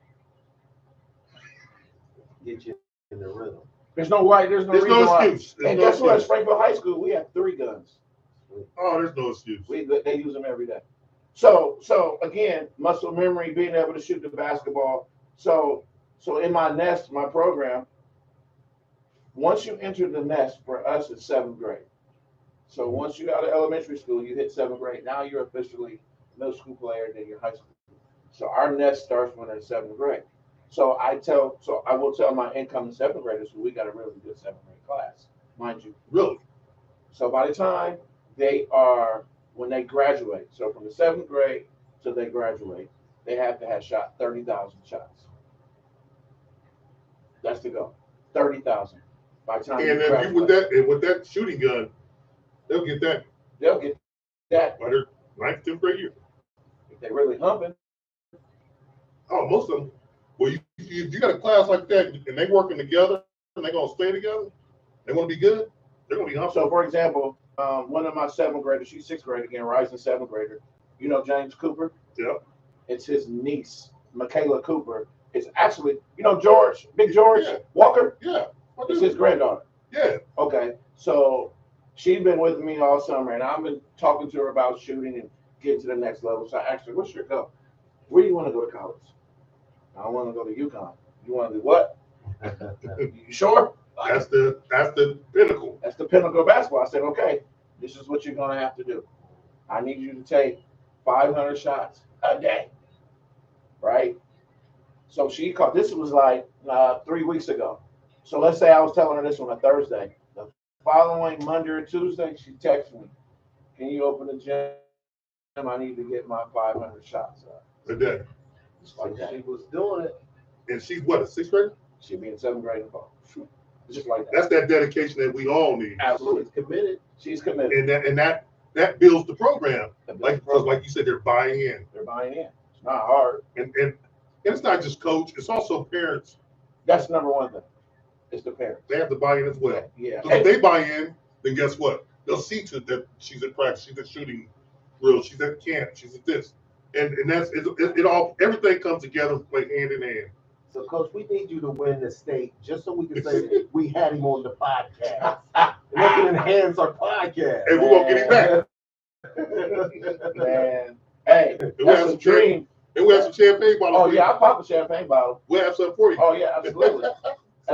Get you in the rhythm. There's no right. There's no There's reason no why. excuse. There's And no guess what? At excuse. Springfield High School, we have 3 guns. Oh, there's no excuse. They use them every day. So again, muscle memory, being able to shoot the basketball. So in my nest, my program, once you enter the nest, for us, it's 7th grade. So once you out of elementary school, you hit 7th grade. Now you're officially middle school player, then you're high school. So our nest starts when they're in 7th grade. So I will tell my incoming 7th graders, we got a really good 7th grade class, mind you. Really? So by the time when they graduate, so from the 7th grade till they graduate, they have to have shot 30,000 shots. That's the goal. 30,000. By the time And you then graduate, with that shooting gun, they'll get that they'll get that by their 9th, 10th grade year. if they really humping. Oh, most of them. Well, you got a class like that, and they working together, and they gonna stay together. They want to be good. They're gonna be humble. So, for example, one of my 7th graders, she's 6th grade again, rising 7th grader. You know James Cooper? Yeah. It's his niece, Michaela Cooper. It's actually, George, Big George Yeah. Walker. Yeah. It's his granddaughter. Yeah. Okay, so she's been with me all summer, and I've been talking to her about shooting and getting to the next level. So I asked her, "What's your goal? Where do you want to go to college?" "I want to go to UConn." "You want to do what?" "You sure?" That's the pinnacle. That's the pinnacle of basketball. I said, "Okay, this is what you're gonna have to do. I need you to take 500 shots a day, right?" So she called. This was like 3 weeks ago. So let's say I was telling her this on a Thursday. The following Monday or Tuesday, she texted me, "Can you open the gym? I need to get my 500 shots up." A day. Just like that. She was doing it. And she's what, a 6th grader? She'll be in 7th grade in fall. Just like that. That's that dedication that we all need. Absolutely. She's committed. She's committed. And that builds the program. Like Program. you said, they're buying in. They're buying in. It's not hard. And it's not just coach, it's also parents. That's number one thing. It's the parents. They have to buy in as well. Yeah. So if they buy in, then guess what? They'll see to that she's at practice, she's at shooting drill, she's at camp, she's at this. And that's it all, everything comes together like hand in hand. So, Coach, we need you to win the state just so we can say that we had him on the podcast. And that can enhance our podcast. And we're gonna get him back. Man. Hey, And we have that's a some dream. And we have some champagne bottles. Oh, yeah, I'll pop a champagne bottle. We'll have some for you. Oh, yeah, absolutely.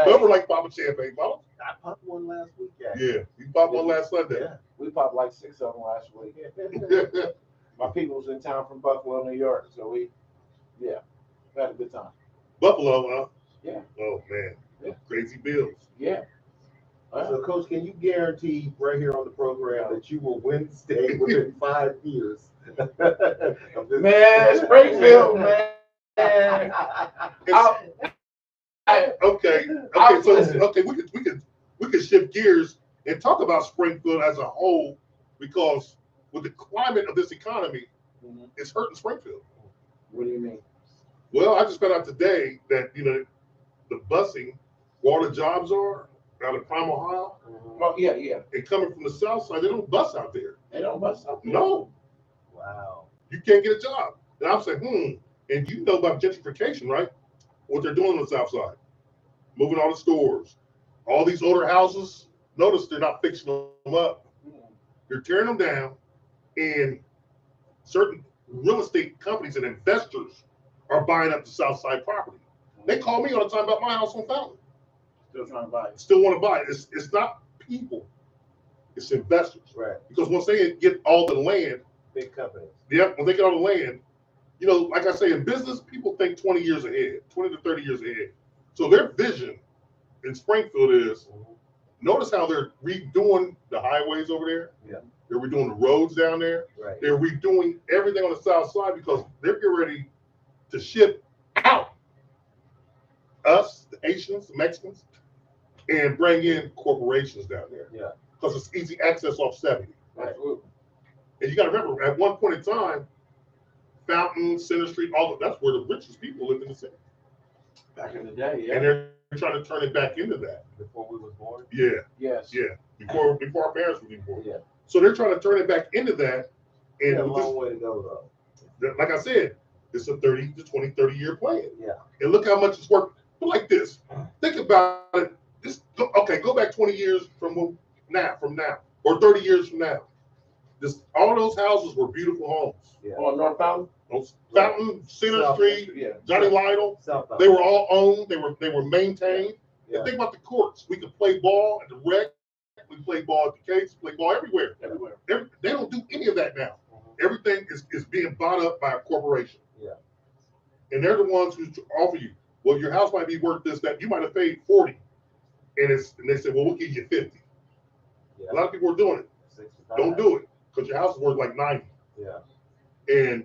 Remember, like popping champagne bottles? I popped one last week, actually. Yeah, you popped one last Sunday. Yeah. We popped like 6 of them last week. My people was in town from Buffalo, New York, so we had a good time. Buffalo, huh? Yeah. Oh man, Yeah. crazy bills. Yeah. So, Coach, can you guarantee right here on the program that you will win the state within 5 years? Man, Springfield, man. Okay, we could shift gears and talk about Springfield as a whole, because with the climate of this economy, it's hurting Springfield. What do you mean? Well, I just found out today that the busing, where all the jobs are out of Prime, Ohio, Oh, yeah. and coming from the south side, they don't bus out there. They don't bust up. No, Wow. you can't get a job. And I'm saying, and you know about gentrification, right? What they're doing on the south side, moving all the stores, all these older houses. Notice they're not fixing them up. They're tearing them down, and certain real estate companies and investors are buying up the South Side property. They call me all the time about my house on Fountain. Still trying to buy it. Still want to buy it. It's not people, it's investors. Right. Because once they get all the land, Big companies. yeah, when they get all the land, you know, like I say, in business, people think 20 years ahead, 20 to 30 years ahead. So their vision in Springfield is, notice how they're redoing the highways over there. Yeah. They're redoing the roads down there. Right. They're redoing everything on the south side because they're getting ready to ship out us, the Haitians, the Mexicans, and bring in corporations down there. Yeah. Because it's easy access off 70. Absolutely. And you got to remember, at one point in time, Fountain, Center Street, all of that's where the richest people lived in the city. Back in the day, yeah. And they're trying to turn it back into that. Before we was born. Yeah, Yes. yeah. Before our parents were even born. Yeah. So they're trying to turn it back into that. And Yeah, a with this, long way to go though. like I said, it's a 30 to 20, 30 year plan. Yeah. And look how much it's worked. But like this, think about it. Go back 20 years from now, or 30 years from now. All those houses were beautiful homes. Yeah. On North Fountain? Fountain, Center South Street, Yeah. Johnny Lytle. South They were all owned. They were maintained. Yeah. And think about the courts. We could play ball at the rec. We play ball at the Cates. Play ball everywhere. Everywhere. They don't do any of that now. Everything is being bought up by a corporation. Yeah. And they're the ones who offer you, well, your house might be worth this, that. You might have paid 40. And they say, well, we'll give you 50. Yeah. A lot of people are doing it. 65. Don't do it because your house is worth like 90. Yeah. And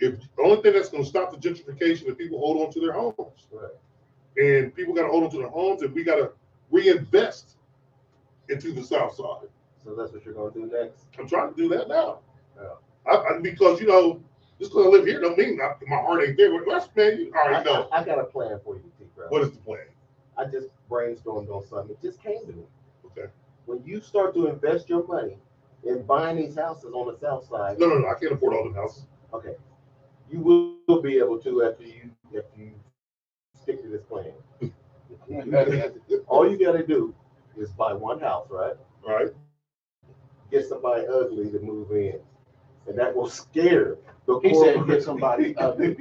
if the only thing that's going to stop the gentrification is people hold on to their homes. Right. And people got to hold on to their homes, and we got to reinvest into the South Side. So that's what you're gonna do next. I'm trying to do that now. Yeah. Because, you know, just because I live here don't mean my heart ain't there. That's, man, you already know. I got a plan for you, T. Crow. What is the plan? I just brainstormed on something. It just came to me. Okay. When you start to invest your money in buying these houses on the south side, No, I can't afford all the houses. okay, you will be able to after you stick to this plan. All you got to do is buy one house, right? All right. Get somebody ugly to move in, and that will scare the He said get somebody ugly.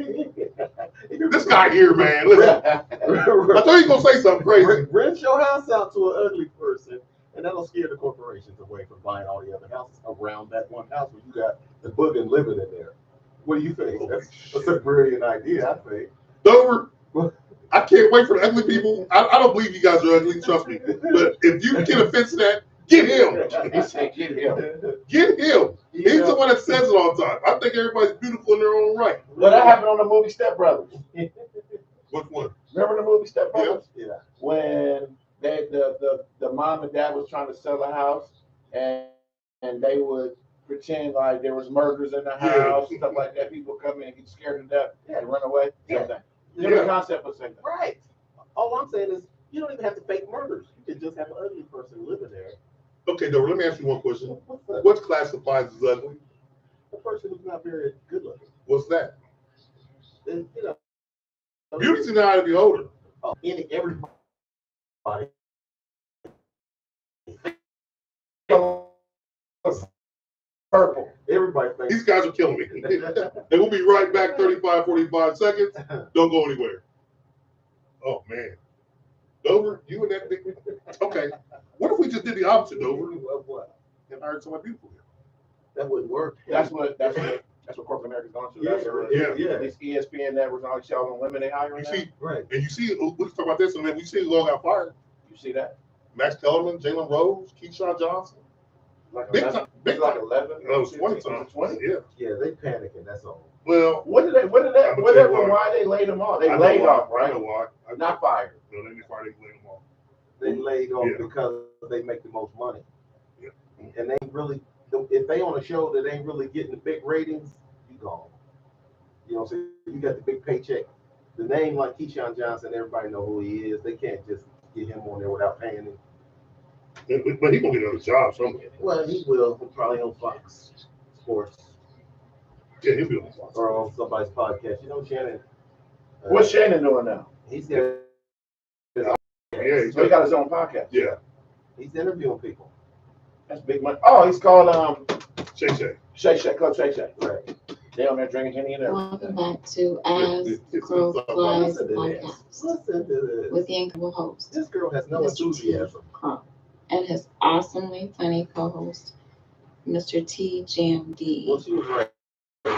This guy here, man. Listen, I thought he was going to say something crazy. Rent your house out to an ugly person, and that'll scare the corporations away from buying all the other houses around that one house where you got the boogin living in there. What do you think? That's a brilliant idea, I think. Dover, I can't wait for the ugly people. I don't believe you guys are ugly, trust me. But if you can offense that, get him. He said get him. Get him. He's the one that says it all the time. I think everybody's beautiful in their own right. Well, that happened on the movie Step Brothers. Which one? Remember the movie Step Brothers? Yeah. When the mom and dad was trying to sell a house, and they would pretend like there was murders in the house, and stuff like that. People come in and get scared to death and run away. Yeah. The concept was same thing. Right. All I'm saying is you don't even have to fake murders. You can just have an ugly person living there. Okay, Dover, let me ask you one question. What's that? What classifies as ugly? A person who's not very good looking. What's that? And, you know, Beauty's in the eye of the beholder. everybody. Purple. Everybody thinks. These guys are killing me. And we'll be right back 35, 45 seconds. Don't go anywhere. Oh, man. Dover, you and that big. Okay. What if we just did the opposite, Dover? Of what? And hired somebody beautiful here? That wouldn't work. That's what corporate America's going to. That's Yeah. These ESPN networks and all these shows on women they hiring. You now. see, Right. and you see, we can talk about this, and then we see who all got fired. You see that? Max Kellerman, Jalen Rose, Keyshawn Johnson. Like Big 11, time. Big like time. 11. It was 20 times. 20. Yeah. Yeah, they panicking. That's all. Well, Why they laid them off? They I know laid why. off, I know right? why. Not fired. No, they didn't fire. They laid them off. They laid off Yeah. because they make the most money. Yeah. And they ain't really, if they on a show that ain't really getting the big ratings, you gone. You know, so you got the big paycheck. The name like Keyshawn Johnson, everybody know who he is. They can't just get him on there without paying him. But he gonna get another job somewhere. Well, he will probably on Fox Sports Yeah, he'll be on the spot. or on somebody's podcast. You know, Shannon. What's Shannon doing now? He's there. Yeah, So he got his own podcast. yeah. He's interviewing people. That's big money. Oh, he's called Shay. Shay, Club Shay. Right. They on there drinking Henny and everything. Welcome back to As the Crow Flies Listen to podcast Listen to this. with the incredible host, This girl has no Mr. T. enthusiasm. Crow, and his awesomely funny co-host, Mr. T. Jam D. Well, she was right. We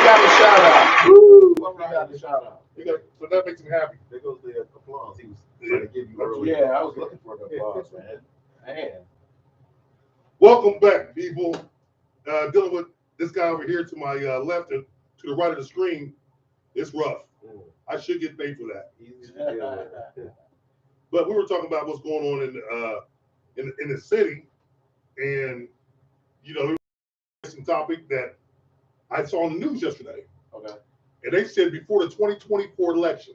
got a shout out. Woo! We got a shout out. So that makes me happy. There goes the applause he was trying to give you earlier. Yeah, I was looking for the applause, man. Welcome back, people. Dealing with this guy over here to my left and to the right of the screen. It's rough. I should get paid for that. Easy to deal with. But we were talking about what's going on in the city, and you know, some topic that I saw on the news yesterday. Okay. And they said before the 2024 election,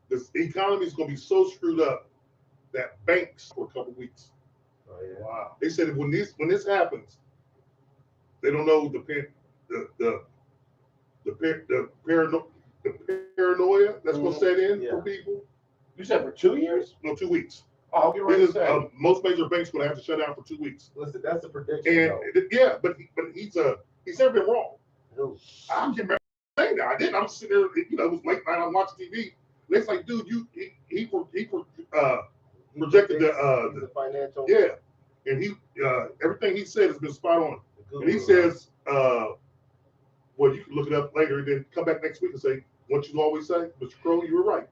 this economy is going to be so screwed up that banks for a couple of weeks. Oh, yeah. Wow. They said when this happens, they don't know the paranoia that's going to set in for people. You said for 2 years? No, 2 weeks. Oh, I'll get ready to say. Most major banks going to have to shut down for 2 weeks. Listen, that's a prediction. And yeah, but he's never been wrong. No. I can't remember saying that. I didn't. I'm sitting there, you know, it was late night. I'm watching TV. And it's like, dude, he projected the financial. yeah, and he everything he said has been spot on. And he says, well, you can look it up later and then come back next week and say what you always say, Mr. Crow, you were right.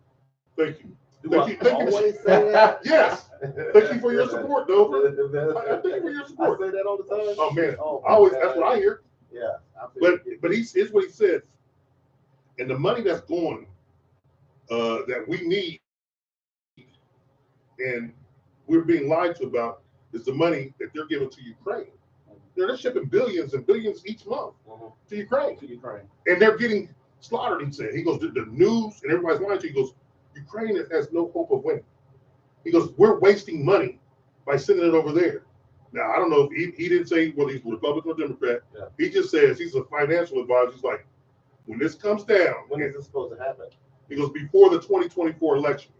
Thank you. Thank you. Always say that? Yes. Thank you for your support, Dover. Thank you for your support. I say that all the time. Oh man, Oh, that's what I hear. Yeah. But here's what he said. And the money that's going, that we need, and we're being lied to about, is the money that they're giving to Ukraine. They're shipping billions and billions each month to Ukraine. And they're getting slaughtered, he said. He goes, the news and everybody's lying to you. He goes, Ukraine has no hope of winning. He goes, we're wasting money by sending it over there. Now, I don't know if he didn't say whether he's Republican or Democrat. Yeah. He just says he's a financial advisor. He's like, when this comes down. When is this supposed to happen? He goes, before the 2024 election,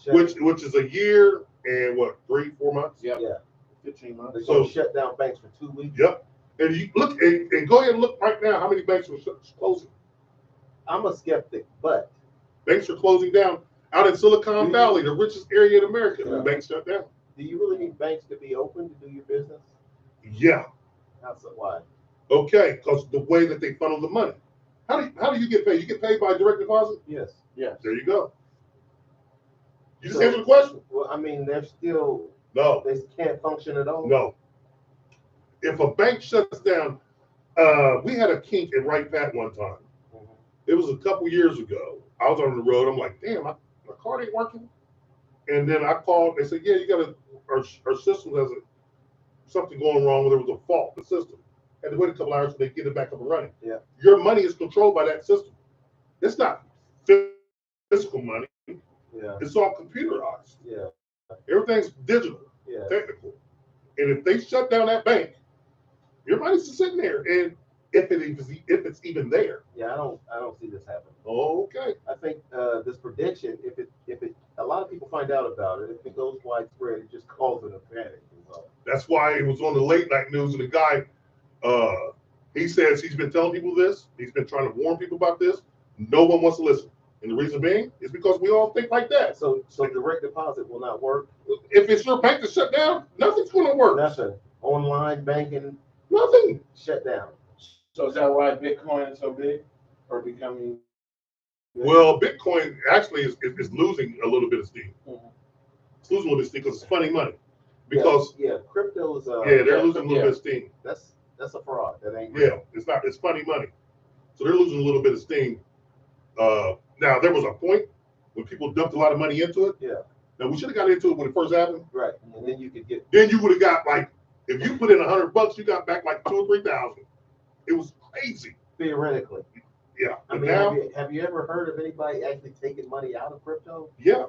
which is a year and what, 3-4 months? Yeah. 15 months. They're going to shut down banks for 2 weeks. Yep. And you look and go ahead and look right now how many banks are closing. I'm a skeptic, but banks are closing down out in Silicon Valley, the richest area in America. Yeah. Banks shut down. Do you really need banks to be open to do your business? Yeah. Why? Okay, because the way that they funnel the money. How do you get paid? You get paid by direct deposit? Yes. There you go. You just answered the question. Well, I mean, they're still they can't function at all. No. If a bank shuts down, we had a kink at Right Pat one time. Mm-hmm. It was a couple years ago. I was on the road. I'm like, damn, my card ain't working. And then I called. They said, yeah, you got our system has something going wrong. There was a fault in the system. Had to wait a couple hours so they get it back up and running. Yeah. Your money is controlled by that system. It's not physical money. Yeah. It's all computerized. Yeah. Everything's digital, technical. And if they shut down that bank, your money's just sitting there. And if it's even there. Yeah, I don't see this happening. Okay. I think this prediction, if it a lot of people find out about it, if it goes widespread, it just causes a panic. That's why it was on the late night news, and the guy, he says he's been telling people this. He's been trying to warn people about this. No one wants to listen. And the reason being is because we all think like that. So direct deposit will not work? If it's your bank to shut down, nothing's going to work. Nothing. Online banking? Nothing. Shut down. So is that why Bitcoin is so big or becoming? Well, Bitcoin actually is losing a little bit of steam. Mm-hmm. It's losing a little bit of steam because it's funny money. Because crypto is they're losing a little bit of steam. That's a fraud. That ain't real. Yeah, it's not. It's funny money. So they're losing a little bit of steam. Now there was a point when people dumped a lot of money into it. Yeah. Now we should have got into it when it first happened. Right, and then you could get. Then you would have got like, if you put in $100, you got back like 2,000 or 3,000. It was crazy. Theoretically. Yeah. I mean, now, have you ever heard of anybody actually taking money out of crypto? Yeah.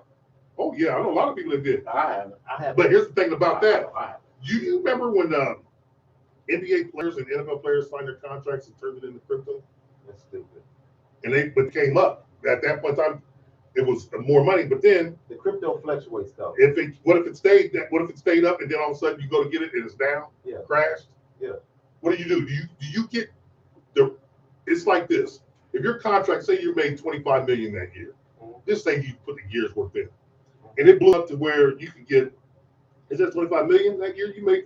Oh yeah, I know a lot of people that did. I haven't. But here's the thing about that. You remember when NBA players and NFL players signed their contracts and turned it into crypto? That's stupid. And they came up at that point in time. it was more money. But then The crypto fluctuates though. what if it stayed up and then all of a sudden you go to get it and it's down, Yeah. crashed? Yeah. What do? Do you get the? It's like this. If your contract, say you made 25 million that year, just say you put the year's worth in, and it blew up to where you could get, is that 25 million that year? You made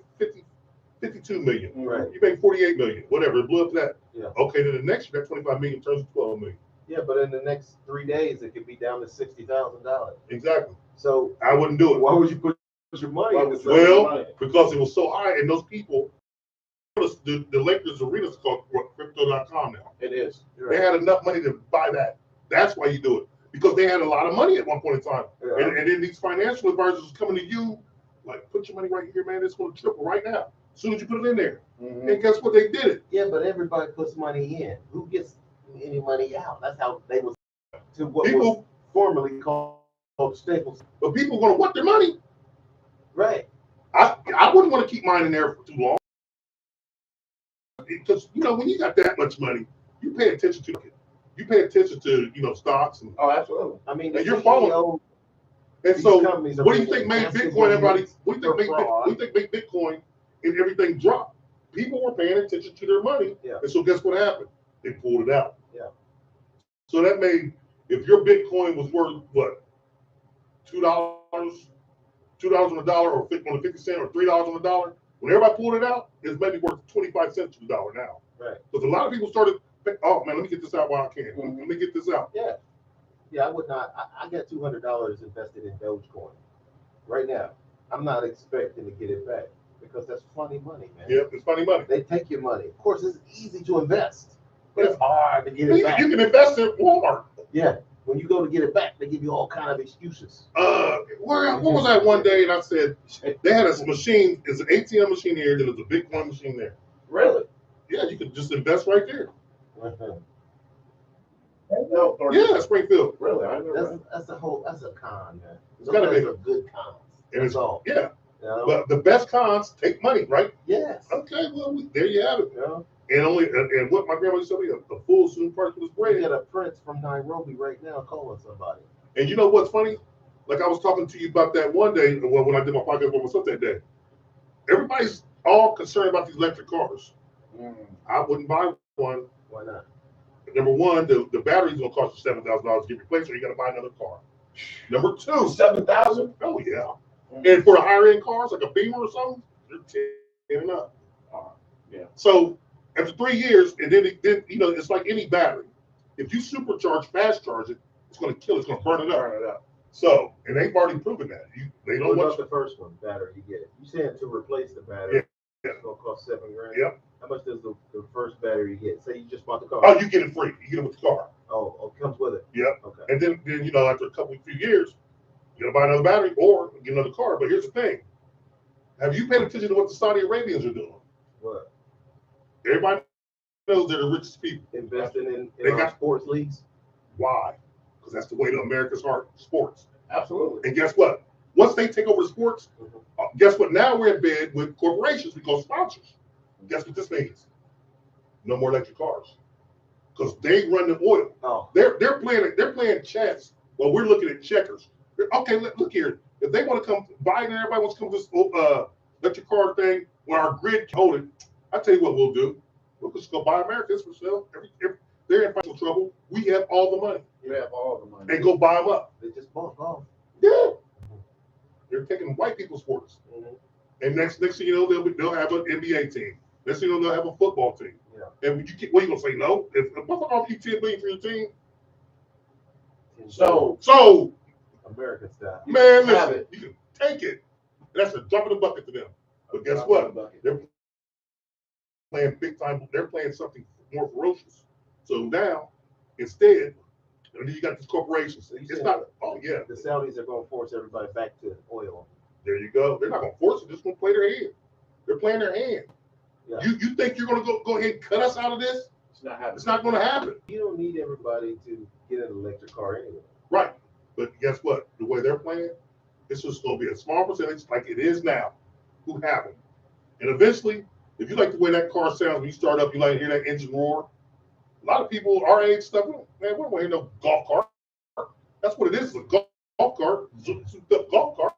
52 million. Right. You made 48 million, whatever. It blew up to that. Yeah. Okay, then the next year that 25 million turns to 12 million. Yeah, but in the next 3 days it could be down to $60,000. Exactly. So I wouldn't do it. why would you put your money in this? Well, because it was so high, and those people, the Lakers arena is called crypto.com now. It is. They had enough money to buy that. That's why you do it, because they had a lot of money at one point in time. Yeah. And then these financial advisors coming to you, like, put your money right here, man. It's going to triple right now. As soon as you put it in there. Mm-hmm. And guess what? They did it. Yeah, but everybody puts money in. Who gets any money out? That's how they was to what was People, formerly called staples. but people are going to want their money. Right. I wouldn't want to keep mine in there for too long. Because, when you got that much money, you pay attention to it. You pay attention to, stocks. And, Oh, absolutely. I mean, And the you're following- CEO, and these so, companies are what do you making think made massive Bitcoin, everybody, money what do you think made Bitcoin and everything drop? People were paying attention to their money. Yeah. And so guess what happened? They pulled it out. Yeah. So that made, if your Bitcoin was worth what? $2 on the dollar, or on the 50 cent, or $3 on the dollar, when everybody pulled it out, it's maybe worth 25 cents to the dollar now. Right. Because a lot of people started, oh man, let me get this out while I can. Mm-hmm. Let me get this out. Yeah. Yeah, I would not. I got $200 invested in Dogecoin right now. I'm not expecting to get it back because that's funny money, man. Yeah, it's funny money. They take your money. Of course, it's easy to invest, but it's hard to get it back. You can invest in Walmart. Yeah. When you go to get it back, they give you all kind of excuses. What was that one day? And I said they had a machine. It's an ATM machine here. Then there's a Bitcoin machine there. Really? Yeah, you can just invest right there. No, Yeah, Springfield. really. I know. That's a con, man. It's gotta be. Those are good cons. And That's it's all. yeah. You know? But the best cons take money, right? Yes. Okay, well there you have it. You know? And what my grandma used to tell me, a fool soon parts with his We bread. got a prince from Nairobi right now calling somebody. And you know what's funny? Like I was talking to you about that one day when I did my podcast with myself that day. Everybody's all concerned about these electric cars. I wouldn't buy one. Why not? Number one, the battery's gonna cost you $7,000 to get replaced, so you gotta buy another car. Number two, 7,000. oh yeah. And for the higher end cars, like a Beamer or something, they're 10 and up. Yeah. So after 3 years, and then it's like any battery. If you fast charge it, it's gonna kill it, it's gonna burn it up. Turn it up. So, and they've already proven that. They don't What want about the first one battery you get? You saying to replace the battery? Yeah. It's gonna cost $7,000. Yep. How much does the first battery you get? Say you just bought the car. Oh, you get it free. You get it with the car. Oh, it comes with it. Yep. Okay. And then after a few years, you gotta buy another battery or get another car. But here's the thing: have you paid attention to what the Saudi Arabians are doing? What? Everybody knows they're the richest people. Investing in They got sports leagues. Why? Because that's the way to America's heart, sports. Absolutely. And guess what? Once they take over the sports, guess what? Now we're in bed with corporations because sponsors. Guess what this means? No more electric cars, because they run the oil. Oh. They're playing chess while we're looking at checkers. Okay, look here. If they want to come, Biden and everybody wants to come to this electric car thing where our grid can hold it, I tell you what we'll do. We'll just go buy America. It's for sale. If they're in financial trouble, we have all the money. You have all the money. And go buy them up. They just bought golf. Yeah. They're taking white people's sports. Mm-hmm. And next thing you know, they'll have an NBA team. Next thing you know, they'll have a football team. Yeah. And what are you gonna say? No? If a motherfucker offer you $10 million for your team, So American style. man, have listen, it. you can take it. That's a drop in the bucket to them. But guess what? They're playing big time. They're playing something more ferocious. So now, instead, and then you got these corporations. It's not. Oh yeah. The Saudis are going to force everybody back to oil. There you go. They're not gonna force it. They're just gonna play their hand. They're playing their hand. Yeah. You think you're gonna go ahead and cut us out of this? it's not happening. It's not gonna happen. You don't need everybody to get an electric car anyway. Right. But guess what? The way they're playing, it's just going to be a small percentage like it is now who have them. And eventually, if you like the way that car sounds when you start up, you like to hear that engine roar. A lot of people our age stuff, man, we don't want to hear no golf car. That's what it is. It's a golf cart, souped up golf cart.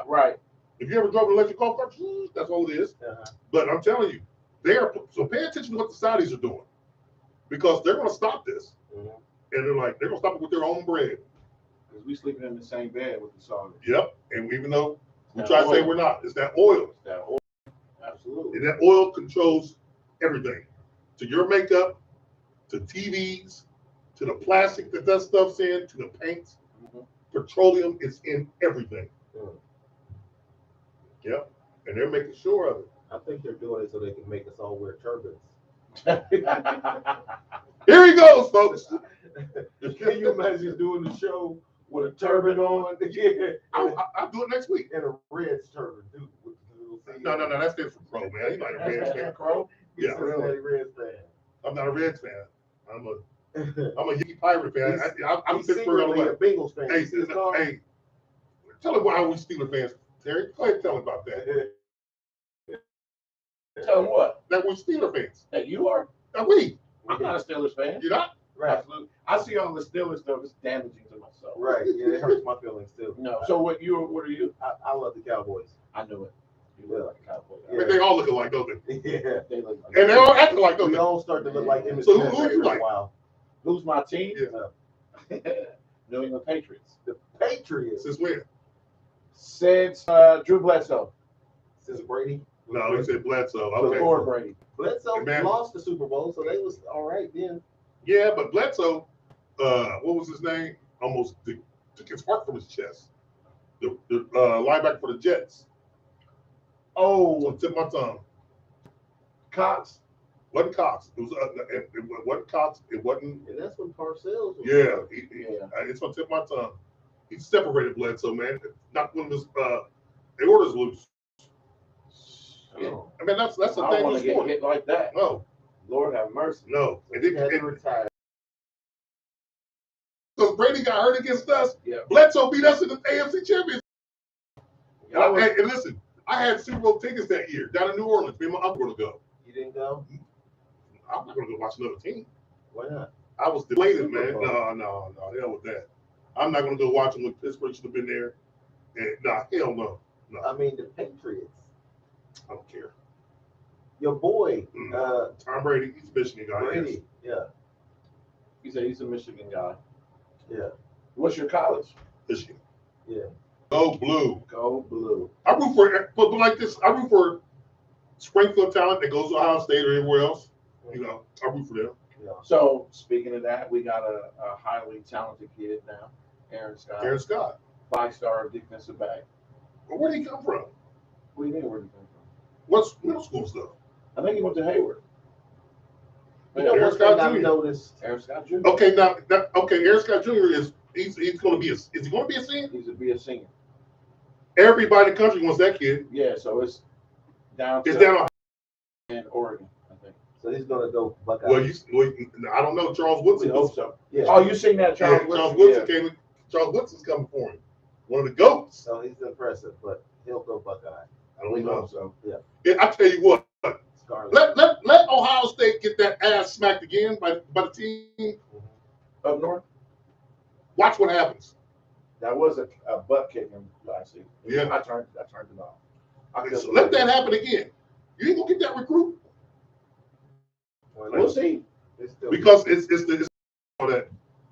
Right. If you ever drove an electric golf cart, that's all it is. But I'm telling you, so pay attention to what the Saudis are doing, because they're going to stop this, and they're going to stop it with their own bread. Because we sleeping in the same bed with the Saudis. Yep, and even though we That try to say oil. we're not, it's that oil. It's that oil. Absolutely. And that oil controls everything, to your makeup, to TVs, to the plastic that stuff's in, to the paints. Petroleum is in everything. Yep, and they're making sure of it. I think they're doing it so they can make us all wear turbans. Here he goes, folks. Can you imagine doing the show with a turban on? Yeah. I'll do it next week. And a red turban, dude. With the little thing. No, that stands for Crow, man. He's not a Reds fan. Crow? Yeah, Cincinnati Reds fan. I'm not a Reds fan. I'm a Yankee Pirate fan. I'm He's Pittsburgh all the way. secretly a Bengals fan. Hey, tell him why we Steelers fans, Terry. Go ahead and tell him about that. Tell them what? That we're Steelers fans. That you are? That we. I'm not a Steelers fan. You're not? Right. Absolutely. I see all the Steelers stuff is damaging to myself. Right. Yeah, it hurts my feelings too. No. So what are you? I love the Cowboys. I knew it. You look like a cowboy. I mean, they all look alike, don't they? Yeah. They look like And they all act alike, don't We they? all start to look like Emmett So Smith who after you a like? while. Who's my team? Yeah. New England Patriots. The Patriots. Since when? Since Drew Bledsoe. Since Brady. No, he said Bledsoe. Before Okay. Brady. Bledsoe Man. lost the Super Bowl, so they was all right then. Yeah, but Bledsoe, what was his name? Almost took his heart from his chest. The linebacker for the Jets. Oh, So tip my tongue. Cox. Wasn't Cox. It was. It wasn't Cox. It wasn't. And that's when Parcells was Yeah. Yeah. It's gonna tip my tongue. He separated Bledsoe, man. Not one of his aorta's loose. Yeah. I mean, that's the I don't thing want with to get sport. hit like that. No, Lord have mercy. no. And he had to retire. because Brady got hurt against us, Yeah. Bledsoe beat us in the AFC Championship. Y'all was- And listen, I had Super Bowl tickets that year down in New Orleans. Me and my uncle were going to go. You didn't go? I'm not going to go watch another team. Why not? I was deflated, Super man. Bowl. No, hell with that. I'm not going to go watch them when Pittsburgh should have been there. And hell no. I mean, the Patriots. I don't care. Your boy, Tom Brady, he's a Michigan guy. Brady. Yes. Yeah, He said he's a Michigan guy. yeah, What's your college? Michigan. yeah. Go blue. Go Blue. I root for, but like this, I root for Springfield talent that goes to Ohio State or everywhere else. You know, I root for them. Yeah. So speaking of that, we got a highly talented kid now, Aaron Scott, Aaron Scott. 5-star defensive back. But where did he come from? What do you think where he come from? What's middle school stuff? I think he went to Hayward. You know Aaron what Scott thing I've Jr. noticed? Aaron Scott Jr. Okay, Aaron Scott Jr. is going to be is he going to be a senior? He's to be a senior. Everybody in the country wants that kid. Yeah, so it's down It's to down. in Oregon, I think. So he's gonna go Buckeyes. Well, I don't know. Charles We Woodson. hope so. Yeah. Oh, you seen that, Yeah, Charles Charles Woodson? Woodson came. Charles Woodson's coming for him. One of the goats. So he's impressive, but he'll go Buckeye. I don't We know. hope so. Yeah, I tell you what. Scarlet. Let Ohio State get that ass smacked again by the team. Up north, Watch what happens. that was a butt kicking last season. Yeah. I turned it off. I couldn't So let believe that it. happen again. You ain't gonna get that recruit We'll see. It's still, because it's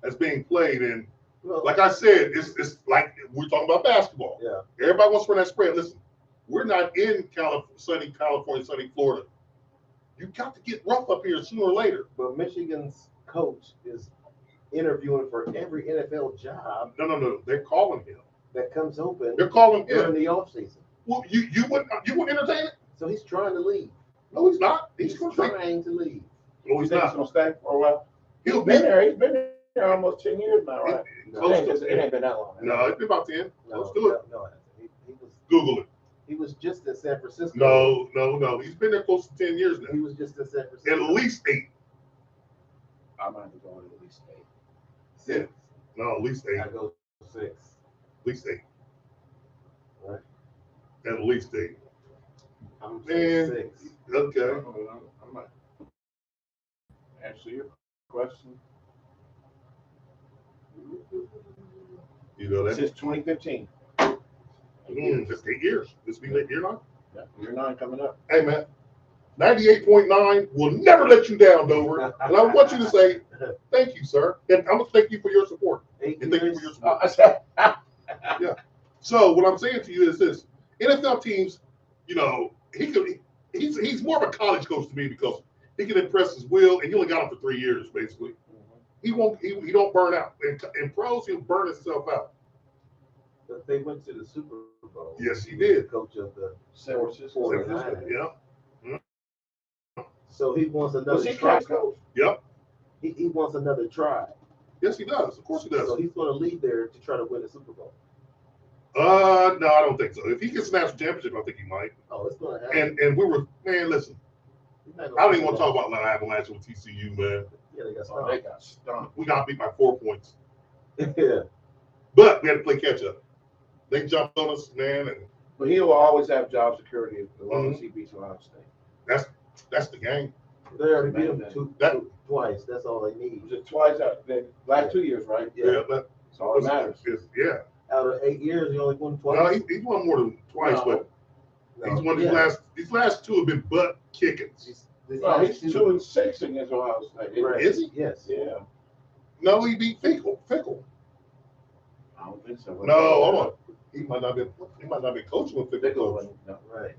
that's being played, and well, like I said, it's like we're talking about basketball. yeah. Everybody wants to run that spread. Listen, we're not in sunny California, sunny Florida. You got to get rough up here sooner or later. But Michigan's coach is interviewing for every NFL job No. They're calling him. that comes open They're calling during him. the offseason. Well, you wouldn't entertain it? So he's trying to leave. No, he's not. He's He's going to stay. trying to leave. No, You he's think he's not. gonna stay for a while? He'll He's been be. there. He's been there almost 10 years now, right? No, It ain't been that long. No, it's been about 10. no, Let's do it. no. He Google it. was just in San Francisco. No. He's been there close to 10 years He now. was just in San Francisco. At least 8. I might have to go at least 8. 6. No, at least 8. I go 6. At least 8. Right. At least 8. I'm Man. 6. Okay. I might answer your question. You know that? Since 2015. That's 8 years. This be year 9? Yeah, year 9 coming up. Hey, man. 98.9 will never let you down, Dover. And I want you to say, thank you, sir. And I'm going to thank you for your support. And thank you for your support. Yeah. So what I'm saying to you is this. NFL teams, he's more of a college coach to me because he can impress his will, and you only got him for 3 years, basically. He don't burn out. In pros, he'll burn himself out. But they went to the Super Bowl. Yes, he did. Coach of the San Francisco. 49ers. Yeah. So he wants another Was he try. coach? Yep. He wants another try. Yes, he does. Of course he does. So he's going to leave there to try to win the Super Bowl. No, I don't think so. If he gets a national championship, I think he might. Oh, it's going to happen. And we were, man, listen. I don't even want to talk about what happened last year with TCU, man. Yeah, they got Oh, stopped. they got stomped. We got beat by 4 points. Yeah. But we had to play catch up. They jumped on us, man, and But he will always have job security as long as he beats Ohio State. that's the game. They already beat him twice. That's all they need. Was it twice out the last 2 years, right? Yeah, but That's all that matters. Yeah. Out of 8 years, he only won twice. No, he's won more than twice, No. but he's won these last 2 have been butt kickings. No, he's 2-6 against Ohio State. Right. Is he? Yes. Yeah. No, he beat Fickle. I don't think so. No, hold on. He might not be coaching with Fickle. Fickle, no. Right.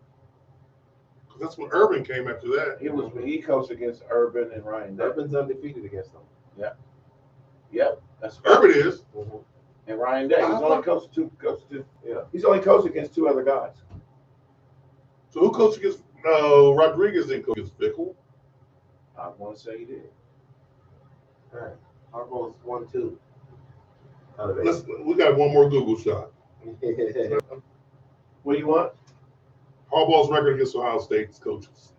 Because that's when Urban came after that. He coached against Urban and Ryan Day. Urban's undefeated against them. Yep. That's Urban is. Mm-hmm. And Ryan Day. He's only coached two. Yeah. He's only coached against 2 other guys. So who coached against? No, Rodriguez didn't coach against Fickle. I want to say he did. All right. Harbaugh's 1-2. Out of 8. We got one more Google shot. What do you want? Harbaugh's record against Ohio State's coaches.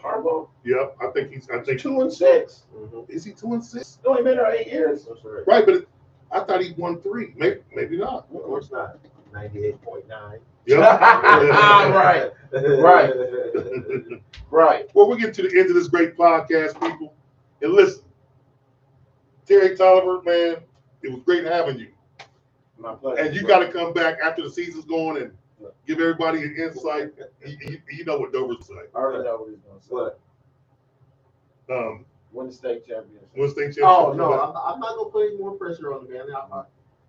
Harbaugh? Yep, I think 2-6. Mm-hmm. Is he 2-6? It's only been there 8 years. That's right. Right, but I thought he won 3. Maybe not. Of course not. 98.9. Yep. Right. Right. Well, we're getting to the end of this great podcast, people. And listen, Terry Tolliver, man, it was great having you. My pleasure. And you got to come back after the season's going and give everybody an insight. You know what Dover's like. I already know what he's going to say. What? Win the state championship. Win state championship. Oh, no. I'm not going to put any more pressure on the man.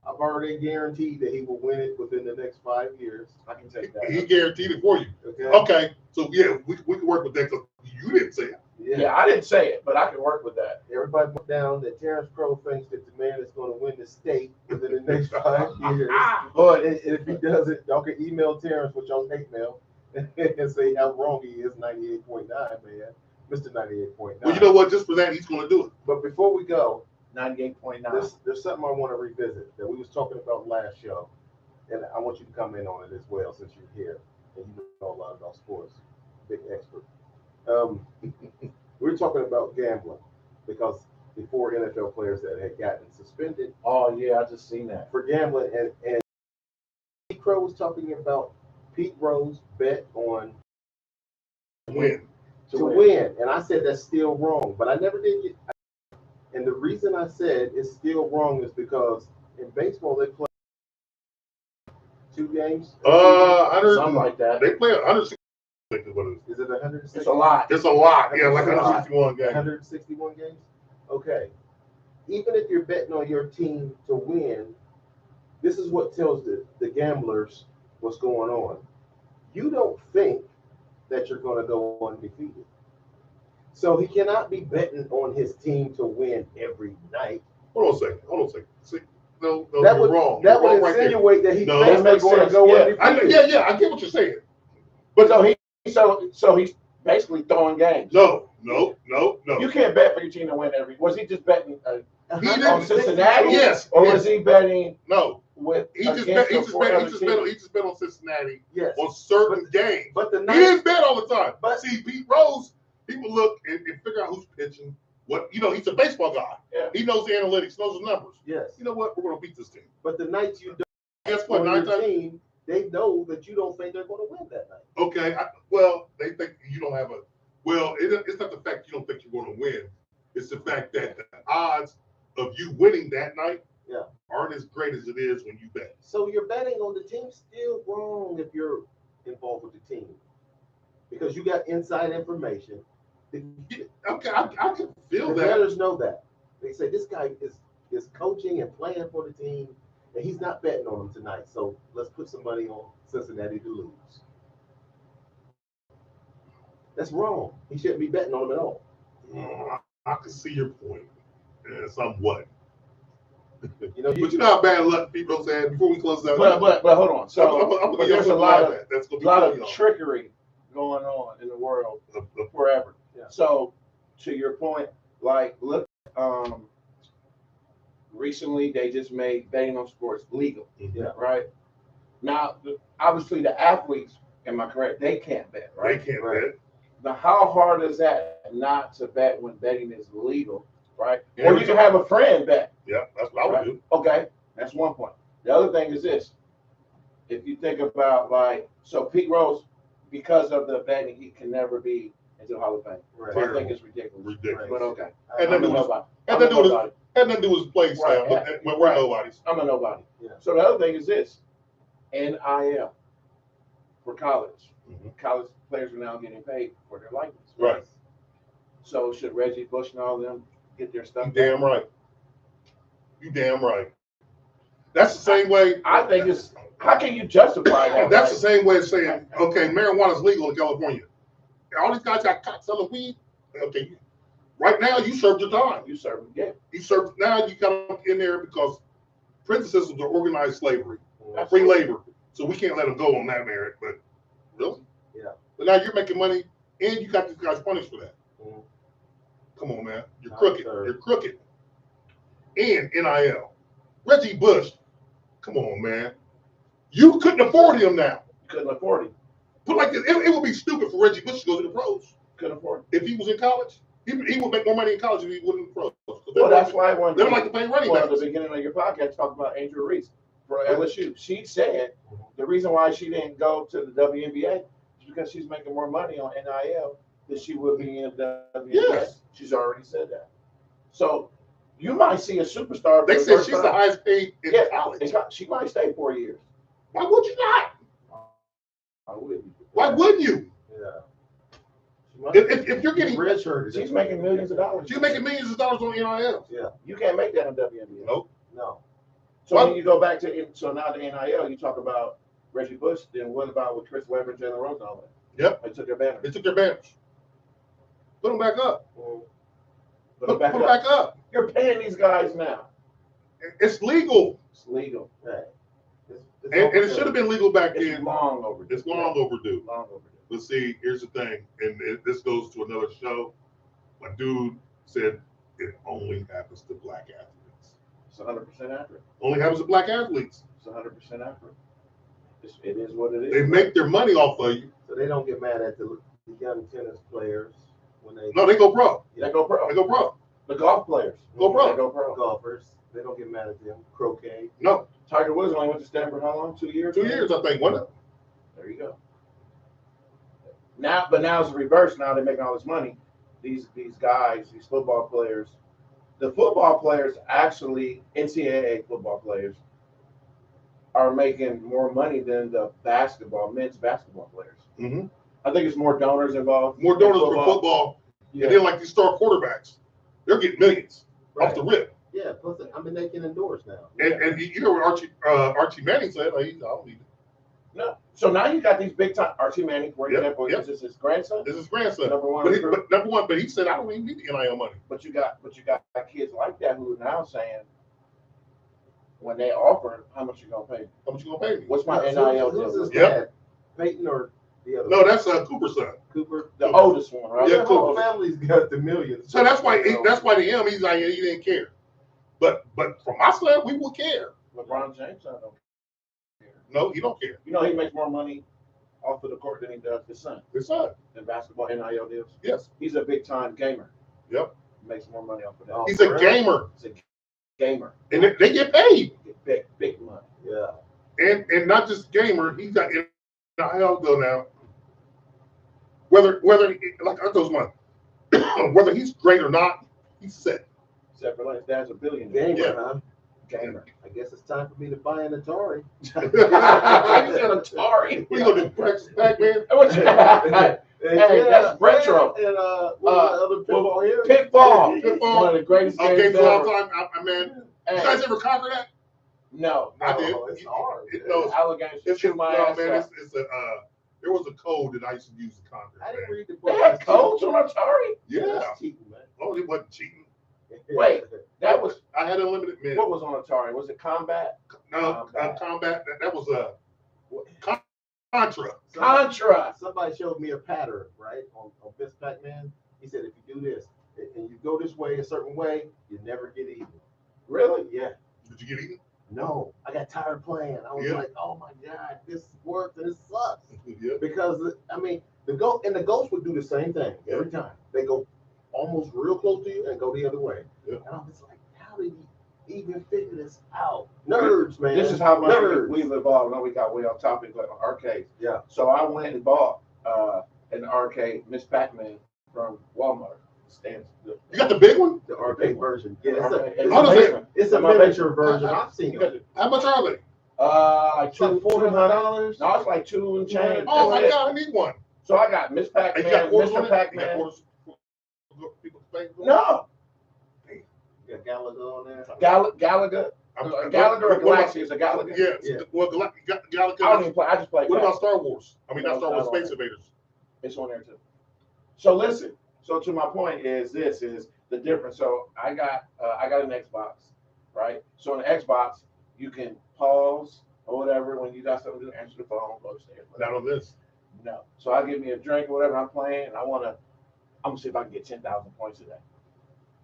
I've already guaranteed that he will win it within the next 5 years. I can take that. He guaranteed it for you. Okay. Okay. So, yeah, we can work with that because you didn't say it. Yeah, I didn't say it, but I can work with that. Everybody put down that Terrence Crow thinks that the man is going to win the state within the next 5 years. But if he doesn't, y'all can email Terrence with y'all hate mail and say how wrong he is. 98.9, man. Mr. 98.9. Well, you know what? Just for that, he's going to do it. But before we go, 98.9. there's something I want to revisit that we was talking about last show, and I want you to come in on it as well since you're here and you know a lot about sports, big expert. We're talking about gambling because the 4 NFL players that had gotten suspended Oh, yeah, I just seen that. for gambling, and Pete Crow was talking about Pete Rose bet on Win. to win, and I said that's still wrong, but I never did get. And the reason I said it's still wrong is because in baseball they play 2 games. Something like that. They play 160. What is it? Is it 160? It's a lot. It's a lot. Yeah, like 161 games. 161 games. Okay. Even if you're betting on your team to win, this is what tells the gamblers what's going on. You don't think that you're going to go undefeated. So he cannot be betting on his team to win every night. Hold on a second. See, no, That you're would wrong. that You're would wrong right there. insinuate that he No. thinks That they're makes going to sense, go yeah. undefeated. I get what you're saying. But So he's basically throwing games. no. You can't bet for your team to win every. Was he just betting He didn't. on Cincinnati? Yes. Or was he betting No. with? He just against bet. the 4 other teams? He just bet on Cincinnati Yes. on certain games. But the He night, didn't bet all the time. But- See, Pete Rose, people look and figure out who's pitching. What he's a baseball guy. Yeah. He knows the analytics, knows the numbers. yes. You know what? We're gonna beat this team. But the nights you don't Guess what? on 9 your times. team, they know that you don't think they're going to win that night. Okay. Well, they think you don't have a. Well, it's not the fact you don't think you're going to win. It's the fact that the odds of you winning that night Yeah. aren't as great as it is when you bet. So you're betting on the team still wrong if you're involved with the team because you got inside information. Okay, I can feel The that. bettors know that. They say this guy is coaching and playing for the team, and he's not betting on them tonight. So let's put some money on Cincinnati to lose. That's wrong. He shouldn't be betting on them at all. I can see your point, somewhat. You know, But you know how bad luck people said before we close out. But hold on. So I'm but there's a lot of that's gonna be lot of funny, y'all. trickery going on in the world The- forever. Yeah. So to your point, like look, recently they just made betting on sports legal. Yeah. Right. Now, obviously the athletes, am I correct? They can't bet, They right? can't Right. bet. Now, how hard is that not to bet when betting is legal, right? Yeah. Or you can have a friend bet. Yeah, that's what I would Right. do. Okay, that's one point. The other thing is this: if you think about so Pete Rose, because of the betting, he can never be into the Hall of Fame. Right. So I think it's ridiculous. Ridiculous. But okay, And I'm then a nobody. and I'm a then do nobody. Had nothing to do with his play style, Right. but we're Right. nobodies. I'm a nobody. Yeah. So the other thing is this: NIL for college. Mhm. College players are now getting paid for their likeness. Right. So should Reggie Bush and all of them get their stuff? You damn right. You damn right. That's the same way. I think it's. How can you justify that? That's the same way as saying, okay, marijuana's legal in California. All these guys got caught selling weed. Okay, right now you served your time. You serve them, yeah. You served. Now you got them in there because prison systems are organized slavery, That's free labor. So we can't let them go on that merit. But really, Yeah. But now you're making money, and you got these guys punished for that. Mhm. Come on, man. You're Not crooked. served. You're crooked. And NIL. Reggie Bush. Come on, man. You couldn't afford him now. Couldn't afford it. Put like this, it would be stupid for Reggie Bush to go to the pros. Couldn't afford If he was in college, he would make more money in college than he would in the pros. it. Well, that's why they don't like to pay running at backs. the beginning of your podcast talked about Angel Reese for LSU. She said the reason why she didn't go to the WNBA is because she's making more money on NIL than she would be in the WNBA. Yes. She's already said that. So you might see a superstar. They said she's the highest paid in college. She might stay 4 years. Why would you not? I wouldn't. Why wouldn't you? Yeah. If you're getting redshirted, She's making millions of dollars. you're making millions of dollars on NIL. Yeah. You can't make that in WNBA. Nope. No. So Why- when you go back to now the NIL, you talk about Reggie Bush. Then what about with Chris Webber, Jalen Rose, and all that? Yep. They took their banner. They took their banners. Put them back up. Put Put them them back up. You're paying these guys now. It's legal. It's legal. Right. And it should have been legal back It's then. long overdue. It's long overdue. Long overdue. But see, here's the thing, and this goes to another show. My dude said it only happens to black athletes. It's 100% accurate. Only happens to black athletes. It's 100% accurate. It is what it is. They make their money off of you. So they don't get mad at the young tennis players when they No, they go pro. They go pro. They go pro. The golf players. Go pro. They go pro. golfers. They don't get mad at them. Croquet. No, Tiger Woods only went to Stanford how long? 2 years? 2 years, I think. One. There you go. Now it's the reverse. Now they're making all this money. These guys, these football players, the football players actually, NCAA football players, are making more money than the men's basketball players. Mm-hmm. I think it's more donors involved. More donors for football. Yeah. And then like these star quarterbacks, they're getting millions off the rip. Yeah. Plus, I mean, they can endorse now. And you know what Archie Manning said? I don't need it. No. So now you got these big time Archie Manning, for Yep, example, yep. is this his grandson? This is grandson. Number one But recruit. but he said I don't even need the NIL money. But you got kids like that who are now saying, when they offer, how much you gonna pay me? How much you gonna pay me? What's my Yeah, NIL who's deal? his Yep. dad? Peyton or the other? No, that's Cooper's son. Cooper. The oldest one, right? Yeah, The cool. whole family's got the millions. So that's why to him he's like he didn't care. But for my son, we would care. LeBron James, I don't care. No, he don't care. You know he makes more money off of the court than he does his son His son. in basketball NIL deals. Yes. He's a big time gamer. Yep. Makes more money off of that. Oh, He's a really? gamer. He's a gamer. And they get paid. Big money. Yeah. And not just gamer, he's got NIL go now. Whether like I told one, whether he's great or not, he's set. Except for Lance, Dad's a billionaire. Gamer, Yeah. huh? Gamer. I guess it's time for me to buy an Atari. You said Atari. What you gonna do? Practice Pac-Man? What you Hey, that's retro. And what was the other pinball here? Pitfall. Pitfall. One of the greatest Okay, games for all ever. time, man. Hey, You guys ever conquer that? no. I did. No, it's hard. No, Alligators it's shoot my no, ass man. off. It's a there was a code that I used to use to conquer. I didn't Man. read the book. They had codes on Atari? Yeah. That's cheating, man. Oh, it wasn't cheating. Wait. That was, I had unlimited men. what was on Atari? Was it Combat? No, combat. That was Contra. Contra. Somebody showed me a pattern, right, on Miss Pac-Man. He said, if you do this and you go this way a certain way, you never get eaten. Really? Yeah. Did you get eaten? No, I got tired playing. I was Yeah. like, oh my God, this works and it sucks. Yeah. Because, I mean, the ghost would do the same thing every time. They go almost real close to you and go the other way. Yeah. And I was like, how did he even figure this out? Nerds, man. This is how much Nerds. we've evolved. Now we got way off topic, but arcades. Yeah. So I went and bought an arcade Miss Pac-Man from Walmart. Stands. You got the big one? The arcade version. Yeah, It's it's a miniature version. I've seen it. How much are they? Like It's like $400. No, it's like $2 and change. Oh my That's it. God, I need one. So I got Miss And you got Pac-Man, quarters on Mr. it? You got Pac-Man. quarters for people to pay for? No, You got Gallagher on there. Gallagher. I'm- Gallagher or what about- Galaxy is a Gallagher. Yeah. Yeah. Well, I don't Galaga. even play. I just play. What Gallagher. about Star Wars? I mean, not No, Star Wars, it's not on Space Invaders. It's on there too. So listen. So to my point is this is the difference. So I got an Xbox, right? So on the Xbox you can pause or whatever when you got something to do, answer the phone, go upstairs. Not on this. No. So I give me a drink or whatever I'm playing, and I'm gonna see if I can get 10,000 points today.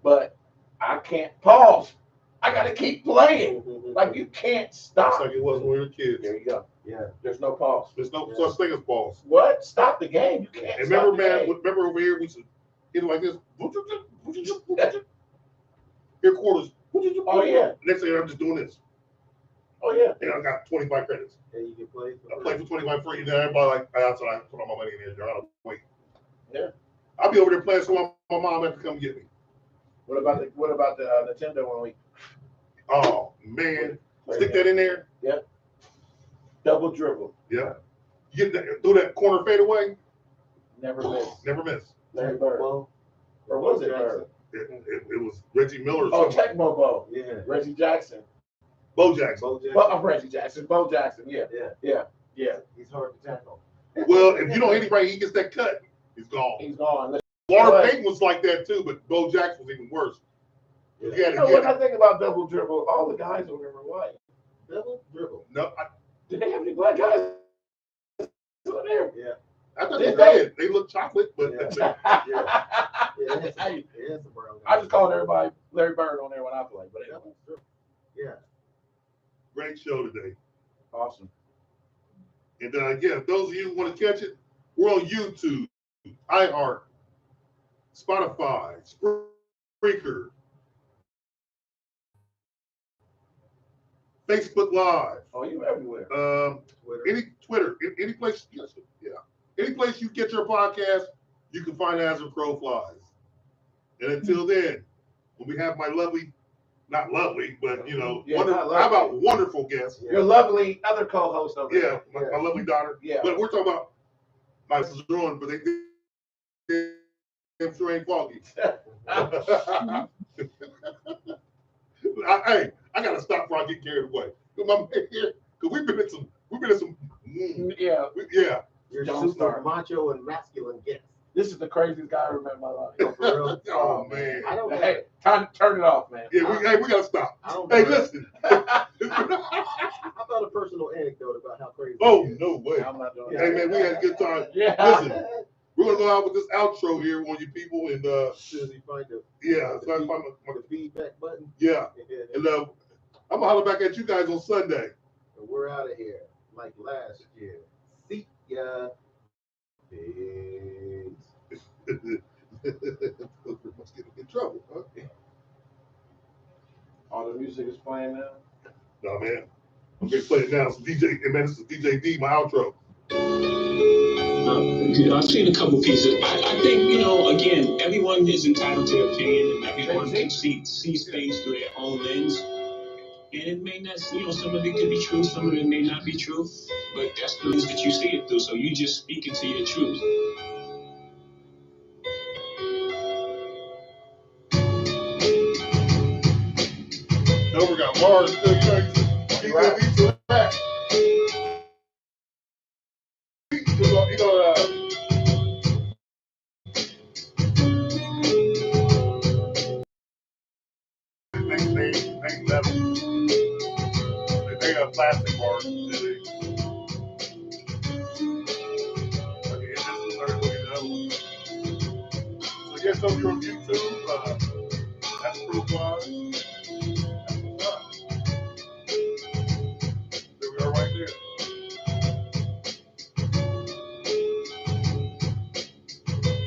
But I can't pause. I gotta keep playing. Like you can't That's stop. like it was when we were kids. There you go. Yeah. There's no pause. There's no such thing as balls. What? Stop the game. You can't. And stop remember, the man, game. remember over here, we used to hit it like this. Here quarters. Oh yeah. Next thing I'm just doing this. Oh yeah. And I got 25 credits. And you can play. I played for 25 free, and then everybody like, that's what I put all my money in there. I gotta wait. Yeah. I'll be over there playing, so my mom has to come get me. What about the Nintendo when we Oh man, play stick that in there. double dribble? Yeah. You get that through that corner fadeaway. Never miss. Never miss. Larry Bird. Well, Or was it Bird? It was Reggie Miller. Or Oh, something. Tecmo Bowl. yeah. Reggie Jackson. Bo Jackson. Bo Jackson. Well, I'm Reggie Jackson. Bo Jackson. Yeah. Yeah. He's hard to tackle. Well, if you don't hit him right, he gets that cut. He's gone. He's gone. Walter Right. Payton was like that too, but Bo Jackson was even worse. Yeah. You had You to know, get when I think about double dribble, all the guys on there were white. Double dribble. no. Did they have any black guys on there? Yeah. I thought Did they did. They look chocolate, but Yeah. that's it. Yeah. Yeah. It Hey, is a brown guy. I just called everybody Larry Bird on there when I play. But anyway, Double dribble. Yeah. Great show today. awesome. And again, those of you who want to catch it, we're on YouTube, iHeart, Spotify, Spreaker, Facebook Live, Oh, you everywhere. Twitter. any place, yes, yeah, any place you get your podcast, you can find As a Crow Flies. And until then, when we have my lovely, not lovely, but Yeah, wonderful, not lovely. how about wonderful guests? Yeah. Your lovely other co-host over Yeah, my lovely daughter. Yeah. But we're talking about my sister's ruined, but they sure ain't foggy. Hey, I gotta stop before I get carried away. Cause we've been in some, Yeah. yeah. You're Don't super start. macho and masculine guest. This is the craziest guy I remember in my life. Oh, for real? Oh man. I don't. Hey, time to turn it off, man. Yeah, we gotta stop. I don't. Hey, listen. How about a personal anecdote about how crazy? Oh it is? no way. I'm not doing Hey that. man, we had a good time. Yeah. Listen, we're gonna go out with this outro here on you people, and Soon as you find the yeah, so I find the feedback button, yeah, and I'm gonna holler back at you guys on Sunday. and we're out of here like last year. See ya. Peace. Must get in trouble, huh? All the music is playing now. No man, I'm gonna play it now. It's DJ, and man, this is DJ D, my outro. Oh, I've seen a couple pieces. I think, again, everyone is entitled to their opinion, and everyone can sees things through their own lens. And it may not, some of it could be true, some of it may not be true, but that's the lens that you see it through. So you just speak into your truth. Tolliver got bars too. He gonna be to that. They metal. They got plastic bars. Okay, this is the third one. So yes, over on YouTube, that's proof